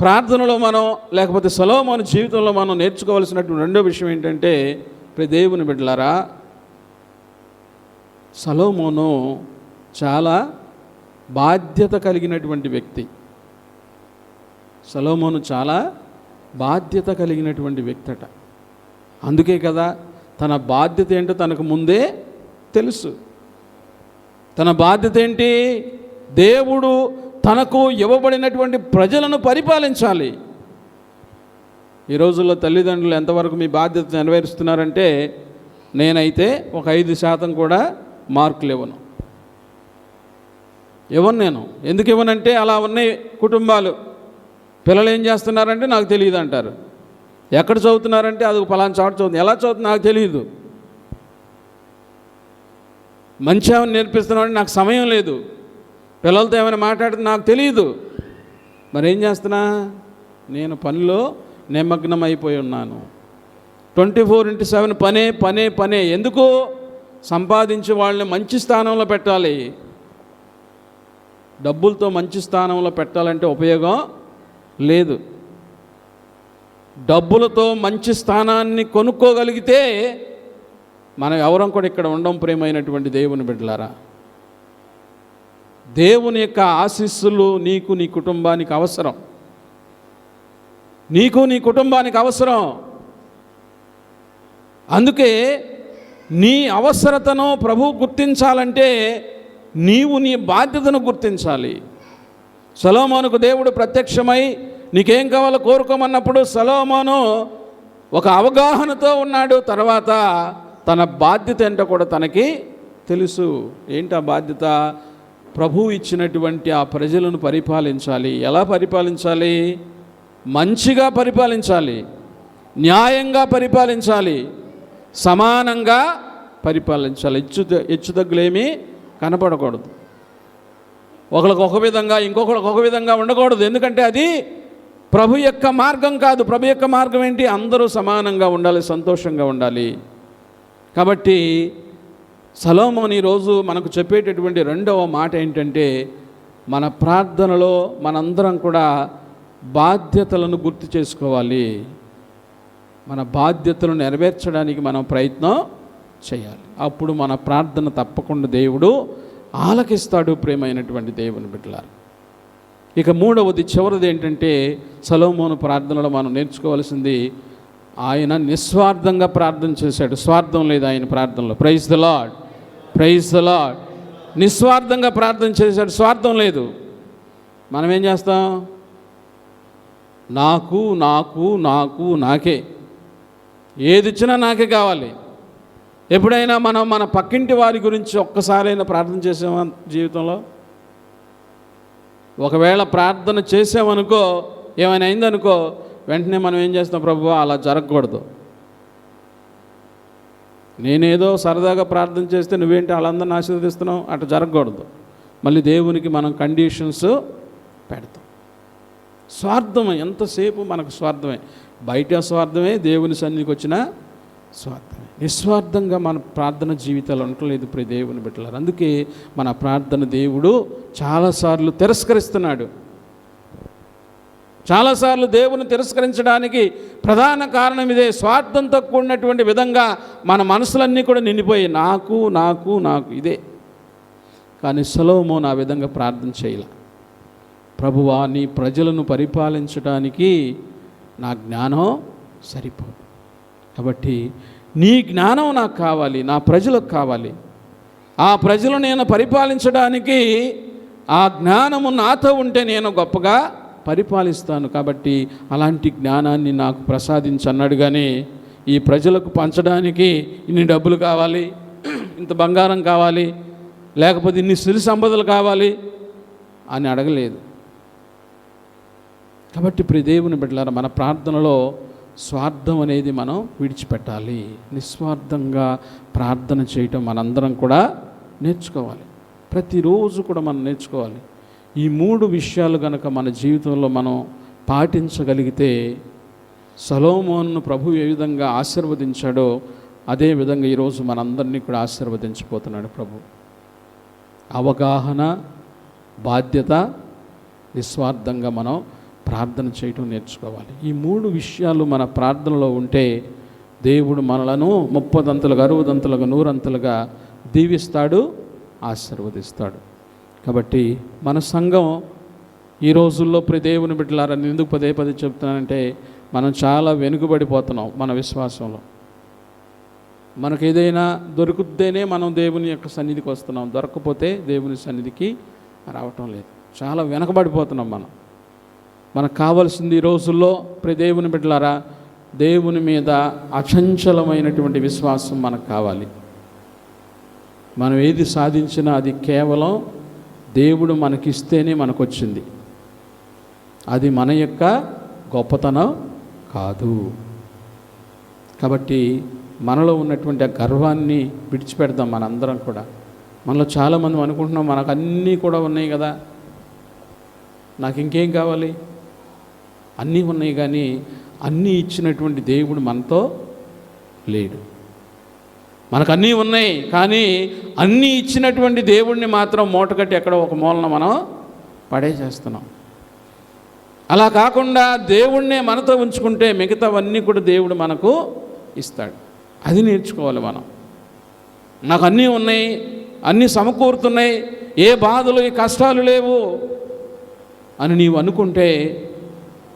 ప్రార్థనలో మనం, లేకపోతే సొలొమోను జీవితంలో మనం నేర్చుకోవాల్సినటువంటి రెండో విషయం ఏంటంటే, దేవుని బిడ్డలారా, సొలొమోను చాలా బాధ్యత కలిగినటువంటి వ్యక్తి. సొలొమోను చాలా బాధ్యత కలిగినటువంటి వ్యక్తి అట. అందుకే కదా తన బాధ్యత ఏంటో తనకు ముందే తెలుసు. తన బాధ్యత ఏంటి? దేవుడు తనకు ఇవ్వబడినటువంటి ప్రజలను పరిపాలించాలి. ఈ రోజుల్లో తల్లిదండ్రులు ఎంతవరకు మీ బాధ్యత నెరవేరుస్తున్నారంటే, నేనైతే ఒక 5% కూడా మార్కులు ఇవ్వను. నేను ఎందుకు ఇవ్వనంటే, అలా ఉన్నాయి కుటుంబాలు. పిల్లలు ఏం చేస్తున్నారంటే నాకు తెలియదు అంటారు. ఎక్కడ చదువుతున్నారంటే అది పలానా చోట చదువుతుంది. ఎలా చదువుతుంది నాకు తెలియదు. మంచి ఏమైనా నేర్పిస్తున్నామంటే నాకు సమయం లేదు. పిల్లలతో ఏమైనా మాట్లాడితే నాకు తెలియదు. మరేం చేస్తున్నా? నేను పనిలో నిమగ్నం అయిపోయి ఉన్నాను. 24/7 పనే. ఎందుకు? సంపాదించి వాళ్ళని మంచి స్థానంలో పెట్టాలి. డబ్బులతో మంచి స్థానంలో పెట్టాలంటే ఉపయోగం లేదు. డబ్బులతో మంచి స్థానాన్ని కొనుక్కోగలిగితే మనం ఎవరం కూడా ఇక్కడ ఉండం. ప్రేమైనటువంటి దేవుని బిడ్డలారా, దేవుని యొక్క ఆశీస్సులు నీకు నీ కుటుంబానికి అవసరం. నీకు నీ కుటుంబానికి అవసరం. అందుకే నీ అవసరతను ప్రభువు గుర్తించాలంటే నీవు నీ బాధ్యతను గుర్తించాలి. సొలొమోనుకు దేవుడు ప్రత్యక్షమై నీకేం కావాలో కోరుకోమన్నప్పుడు సొలొమోను ఒక అవగాహనతో ఉన్నాడు. తర్వాత తన బాధ్యత ఏంటో కూడా తనకి తెలుసు. ఏంటి ఆ బాధ్యత? ప్రభువు ఇచ్చినటువంటి ఆ ప్రజలను పరిపాలించాలి. ఎలా పరిపాలించాలి? మంచిగా పరిపాలించాలి, న్యాయంగా పరిపాలించాలి, సమానంగా పరిపాలించాలి. హెచ్చుతగ్గులేమీ కనపడకూడదు. ఒకరికి ఒక విధంగా ఇంకొకరికి ఒక విధంగా ఉండకూడదు. ఎందుకంటే అది ప్రభు యొక్క మార్గం కాదు. ప్రభు యొక్క మార్గం ఏంటి? అందరూ సమానంగా ఉండాలి, సంతోషంగా ఉండాలి. కాబట్టి సొలొమోను ఈరోజు మనకు చెప్పేటటువంటి రెండవ మాట ఏంటంటే, మన ప్రార్థనలో మనందరం కూడా బాధ్యతలను గుర్తు చేసుకోవాలి. మన బాధ్యతలను నెరవేర్చడానికి మనం ప్రయత్నం చేయాలి. అప్పుడు మన ప్రార్థన తప్పకుండా దేవుడు ఆలకిస్తాడు. ప్రేమైనటువంటి దేవుని బిడ్డలారా, ఇక మూడవది చివరిది ఏంటంటే, సొలొమోను ప్రార్థనలో మనం నేర్చుకోవాల్సింది, ఆయన నిస్వార్థంగా ప్రార్థన చేశాడు. స్వార్థం లేదు ఆయన ప్రార్థనలో. Praise the Lord, praise the Lord. నిస్వార్థంగా ప్రార్థన చేశాడు, స్వార్థం లేదు. మనం ఏం చేస్తాం? నాకు నాకు నాకు నాకే, ఏది ఇచ్చినా నాకే కావాలి. ఎప్పుడైనా మనం మన పక్కింటి వారి గురించి ఒక్కసారైనా ప్రార్థన చేసామా జీవితంలో? ఒకవేళ ప్రార్థన చేసామనుకో, ఏమైనా అయిందనుకో, వెంటనే మనం ఏం చేస్తాం? ప్రభువా అలా జరగకూడదు. నేనేదో సరదాగా ప్రార్థన చేస్తే నువ్వేంటి వాళ్ళందరిని ఆశీర్వదిస్తున్నావు? అట్లా జరగకూడదు. మళ్ళీ దేవునికి మనం కండిషన్స్ పెడతాం. స్వార్థం ఎంతసేపు మనకు స్వార్థమే. బయట స్వార్థమే, దేవుని సన్నిధికి వచ్చిన స్వార్థమే. నిస్వార్థంగా మన ప్రార్థన జీవితాలు ఉండలేదు ప్రియ దేవుని బిడ్డలారా. అందుకే మన ప్రార్థన దేవుడు చాలాసార్లు తిరస్కరిస్తున్నాడు. చాలాసార్లు దేవుని తిరస్కరించడానికి ప్రధాన కారణం ఇదే. స్వార్థంతో కూడినటువంటి విధంగా మన మనసులన్నీ కూడా నిండిపోయి నాకు నాకు నాకు ఇదే. కానీ సొలొమోను ఆ విధంగా ప్రార్థన చేయలే. ప్రభువా, నీ ప్రజలను పరిపాలించడానికి నా జ్ఞానం సరిపోదు, కాబట్టి నీ జ్ఞానం నాకు కావాలి, నా ప్రజలకు కావాలి. ఆ ప్రజలు నేను పరిపాలించడానికి ఆ జ్ఞానము నాతో ఉంటే నేను గొప్పగా పరిపాలిస్తాను. కాబట్టి అలాంటి జ్ఞానాన్ని నాకు ప్రసాదించన్నాడు. కానీ ఈ ప్రజలకు పంచడానికి ఇన్ని డబ్బులు కావాలి, ఇంత బంగారం కావాలి, లేకపోతే ఇన్ని సిరి సంపదలు కావాలి అని అడగలేదు. కాబట్టి ప్రియ దేవుని బిడ్డలారా, మన ప్రార్థనలో స్వార్థం అనేది మనం విడిచిపెట్టాలి. నిస్వార్థంగా ప్రార్థన చేయటం మనందరం కూడా నేర్చుకోవాలి. ప్రతిరోజు కూడా మనం నేర్చుకోవాలి. ఈ మూడు విషయాలు కనుక మన జీవితంలో మనం పాటించగలిగితే, సొలొమోనును ప్రభు ఏ విధంగా ఆశీర్వదించాడో అదే విధంగా ఈరోజు మనందరినీ కూడా ఆశీర్వదించబోతున్నాడు ప్రభు. అవగాహన, బాధ్యత, నిస్వార్థంగా మనం ప్రార్థన చేయటం నేర్చుకోవాలి. ఈ మూడు విషయాలు మన ప్రార్థనలో ఉంటే దేవుడు మనలను 30 60 100 దీవిస్తాడు, ఆశీర్వదిస్తాడు. కాబట్టి మన సంఘం ఈ రోజుల్లో ప్రియ దేవుని బిడ్డలారా, ఎందుకు పదే చెప్తున్నానంటే, మనం చాలా వెనుకబడిపోతున్నాం మన విశ్వాసంలో. మనకు ఏదైనా దొరుకుతేనే మనం దేవుని యొక్క సన్నిధికి వస్తున్నాం, దొరకకపోతే దేవుని సన్నిధికి రావటం లేదు. చాలా వెనకబడిపోతున్నాం మనం. మనకు కావాల్సింది ఈ రోజుల్లో ప్రియ దేవుని బిడ్డలారా, దేవుని మీద అచంచలమైనటువంటి విశ్వాసం మనకు కావాలి. మనం ఏది సాధించినా అది కేవలం దేవుడు మనకిస్తేనే మనకు వచ్చింది. అది మన యొక్క గొప్పతనం కాదు. కాబట్టి మనలో ఉన్నటువంటి ఆ గర్వాన్ని విడిచిపెడదాం మనందరం కూడా. మనలో చాలామంది అనుకుంటున్నాం, మనకు అన్నీ కూడా ఉన్నాయి కదా, నాకు ఇంకేం కావాలి? అన్నీ ఉన్నాయి, కానీ అన్నీ ఇచ్చినటువంటి దేవుడు మనతో లేడు. మనకు అన్నీ ఉన్నాయి, కానీ అన్నీ ఇచ్చినటువంటి దేవుడిని మాత్రం మూటకట్టి ఎక్కడో ఒక మూలన మనం పడేసేస్తున్నాం. అలా కాకుండా దేవుణ్ణే మనతో ఉంచుకుంటే మిగతావన్నీ కూడా దేవుడు మనకు ఇస్తాడు. అది నేర్చుకోవాలి మనం. నాకు అన్నీ ఉన్నాయి, అన్నీ సమకూరుతున్నాయి, ఏ బాధలు ఏ కష్టాలు లేవు అని నీవు అనుకుంటే,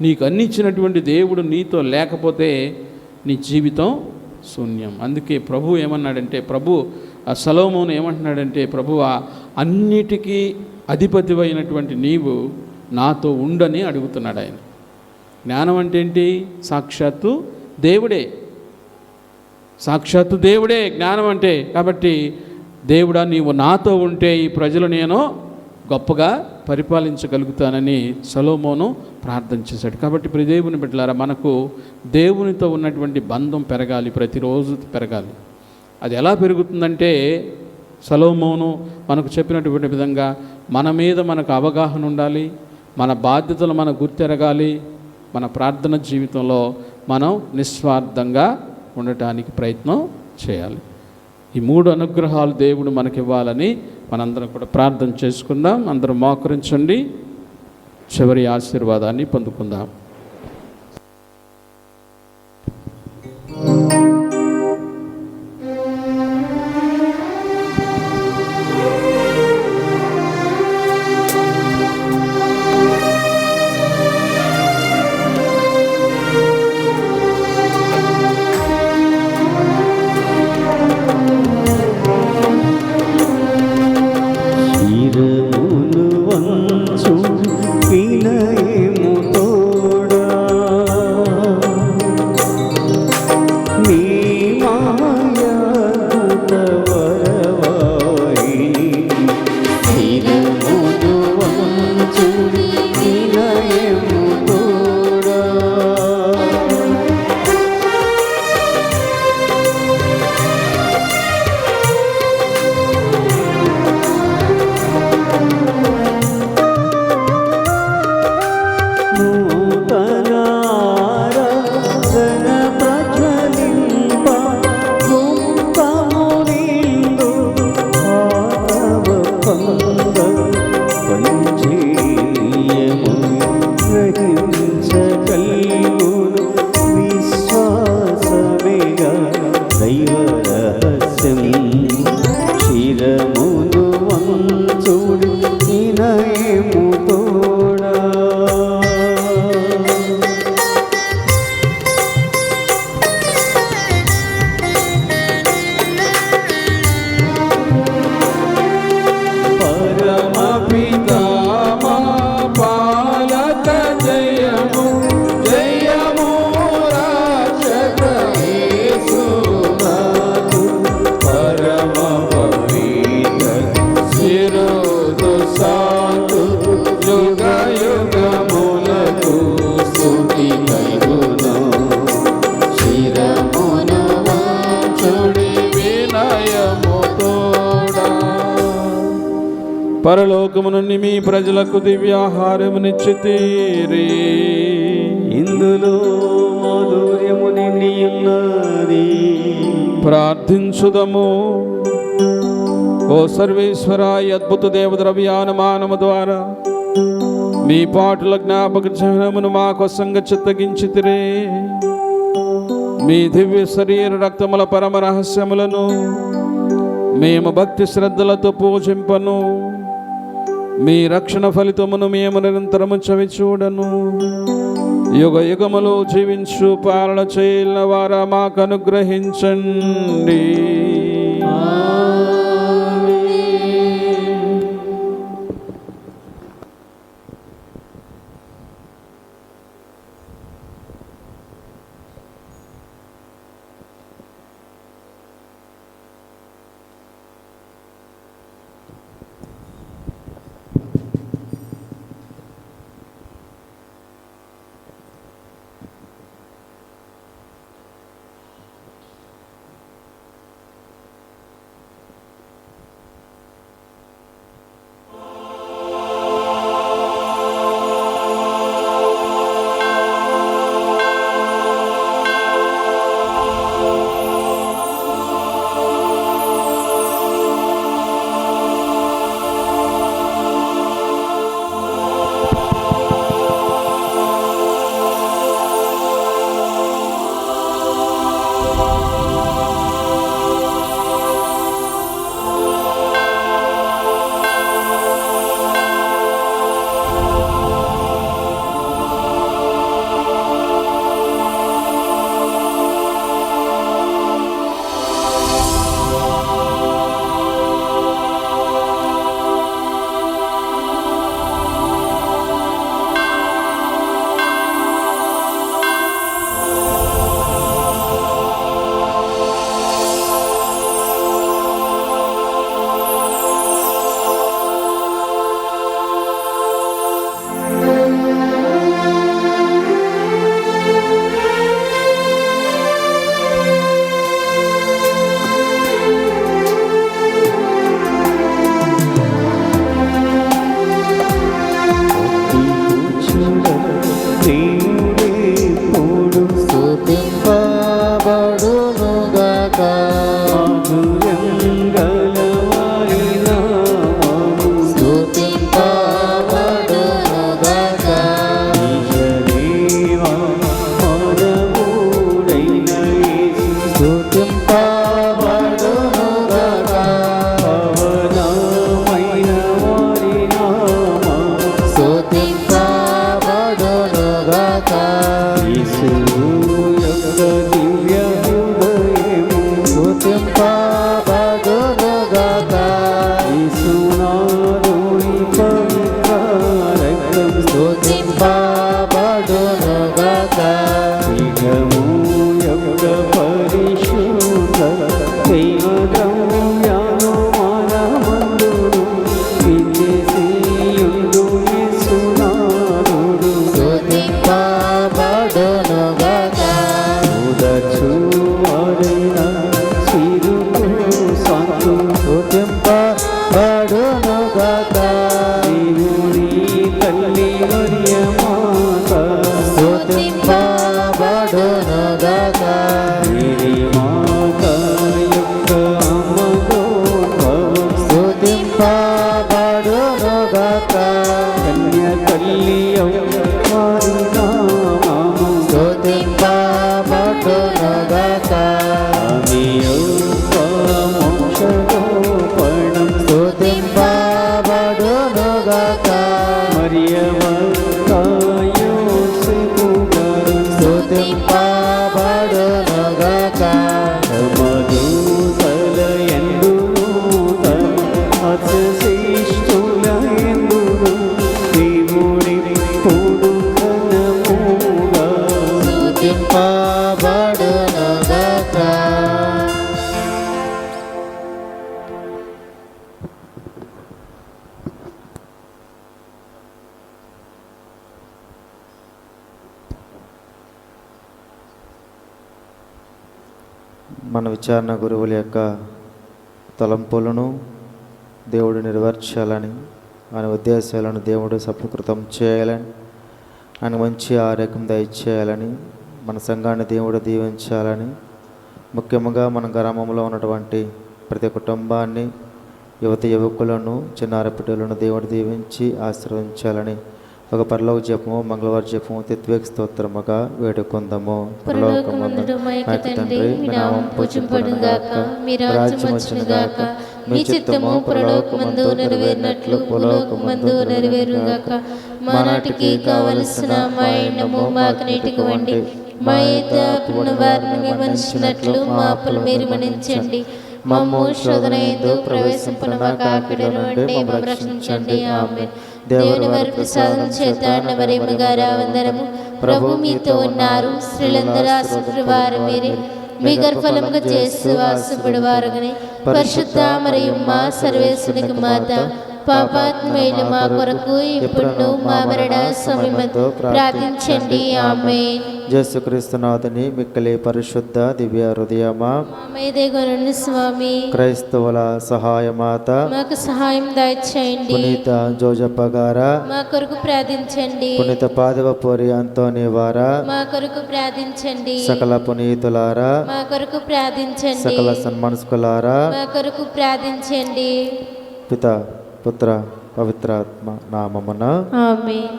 నీకు అన్ని ఇచ్చినటువంటి దేవుడు నీతో లేకపోతే నీ జీవితం శూన్యం. అందుకే ప్రభు ఏమన్నాడంటే, సొలొమోను ఏమంటున్నాడంటే, ప్రభువా, అన్నిటికీ అధిపతివైనటువంటి నీవు నాతో ఉండని అడుగుతున్నాడు ఆయన. జ్ఞానం అంటే ఏంటి? సాక్షాత్తు దేవుడే. సాక్షాత్తు దేవుడే జ్ఞానం అంటే. కాబట్టి దేవుడా, నీవు నాతో ఉంటే ఈ ప్రజలు నేను గొప్పగా పరిపాలించగలుగుతానని సొలొమోను ప్రార్థన చేశాడు. కాబట్టి ప్రియ దేవుని బిడ్డలారా, మనకు దేవునితో ఉన్నటువంటి బంధం పెరగాలి, ప్రతిరోజు పెరగాలి. అది ఎలా పెరుగుతుందంటే, సొలొమోను మనకు చెప్పినటువంటి విధంగా మన మీద మనకు అవగాహన ఉండాలి, మన బాధ్యతలు మనం గుర్తెరగాలి, మన ప్రార్థన జీవితంలో మనం నిస్వార్థంగా ఉండటానికి ప్రయత్నం చేయాలి. ఈ 3 అనుగ్రహాలు దేవుడు మనకి ఇవ్వాలని మనందరం కూడా ప్రార్థన చేసుకుందాం. అందరం మోకరించండి, చివరి ఆశీర్వాదాన్ని పొందుకుందాం. పరలోకము నుండి మీ ప్రజలకు దివ్యాహారమునిచ్చితీరి. ఇందులో మాధుర్యము నిండి ఉన్నది. ప్రార్థించుదము. ఓ సర్వేశ్వర, ఈ అద్భుత దేవద్రవ్యానుమానము ద్వారా మీ పాటుల జ్ఞాపక చిహ్నమును మా కోసంగా చిత్తగించితిరే. మీ దివ్య శరీర రక్తముల పరమ రహస్యములను మేము భక్తి శ్రద్ధలతో పూజింపను. మీ రక్షణ ఫలితమును మేము నిరంతరము చవి చూడను. యుగ యుగములు జీవించు పాలన చేయన వారా మాకు అనుగ్రహించండి. స్తుతింపబడునుగాక. యేసువు యొక్క దివ్య హృదయము స్తుతింపబడునుగాక. యేసునాథుని పవిత్ర రక్తం స్తుతింపబడునుగాక. పీఠము యొక్క పరిశుద్ధ దైవ ద్రవ్యాలు మనమందును విజేసియుండు యేసునాథుడు. స్తుతింపబడునుగాక. ఉదర్చువాడైన సిరుకు సంతు స్తుతింపబడునుగాక. దేవుని తల్లి మరియమాత స్తుతింపబడునుగాక. మేరీ మాత యొక్క అమ్మగోద్భవం స్తుతింపబడునుగాక. కన్య తల్లి వారి నామము స్తుతింపబడునుగాక. ఆమె యొక్క మోక్షగోపణం స్తుతింపబడునుగాక. మరియమాత యోసేపు గారు స్తుతింపబడునుగాక. మధుతల ఎందును తమ అతిశిష్టుల ఎందును దేవుని పొడు ఘనముగా స్తుతింపబడునుగాక. మన విచారణ గురువుల యొక్క తలంపులను దేవుడు నెరవేర్చాలని, ఆయన ఉద్దేశాలను దేవుడు సఫలీకృతం చేయాలని, ఆయన మంచి ఆరోగ్యం దయచేయాలని, మన సంఘాన్ని దేవుడు దీవించాలని, ముఖ్యంగా మన గ్రామంలో ఉన్నటువంటి ప్రతి కుటుంబాన్ని, యువకులను, చిన్నారి పిల్లలను దేవుడు దీవించి ఆశీర్వదించాలని ఒక పరలోక జపము, మంగళవారం జపము, తిత్వేక స్తోత్రముగా వేడుకుందాము. పరలోకమందున మా యొక్క తండ్రి, మీ నామం పూజింపబడుగాక. మీ రాజ్యం వచ్చునుగాక. మీ చిత్తము పరలోకమందు నెరవేరినట్లు భూలోకమందు నెరవేరుగాక. మా నాటికి కావలసిన మా అన్నము మాకు నేటికి ఇవ్వండి. మా అప్పుల వారిని మన్నించినట్లు మా అప్పులు మీరు మన్నించండి. మమ్ము శోధన యందు ప్రవేశింపనివ్వక కీడు నుండి మమ్మల్ని రక్షించండి. ఆమేన్. దేవుని వారి ప్రసాదం చేత మరియమ్మ గారి వందనము. ప్రభు మీతో ఉన్నారు. స్త్రీలందరూ ఆశీర్వాదం మీరే. మీ గర్భఫలముగా చేస్తూ ఆశీర్వాదవారగని పరిశుద్ధ మరియమ్మ సర్వేశ్వరునికి మాత, పాపాత్మయులు మా కొరకు ఇప్పుడు మా మరణ సమయమందు ప్రార్థించండి. ఆమేన్. యేసుక్రీస్తునాథుని మిక్కిలి పరిశుద్ధ దివ్య హృదయమా, మామేదేగోనండి స్వామి, క్రైస్తవుల సహాయమాత, మాకు సహాయం దయచేయండి. పునీత జోజప్ప గారా, మా కొరకు ప్రార్థించండి. పునీత పాదవపూరి అంతోని వారా, మా కొరకు ప్రార్థించండి. సకల పునీతులారా, మా కొరకు ప్రార్థించండి. సకల సన్మనస్కులారా, మా కొరకు ప్రార్థించండి. పిత పుత్ర పవిత్రాత్మ నామమున ఆమేన్.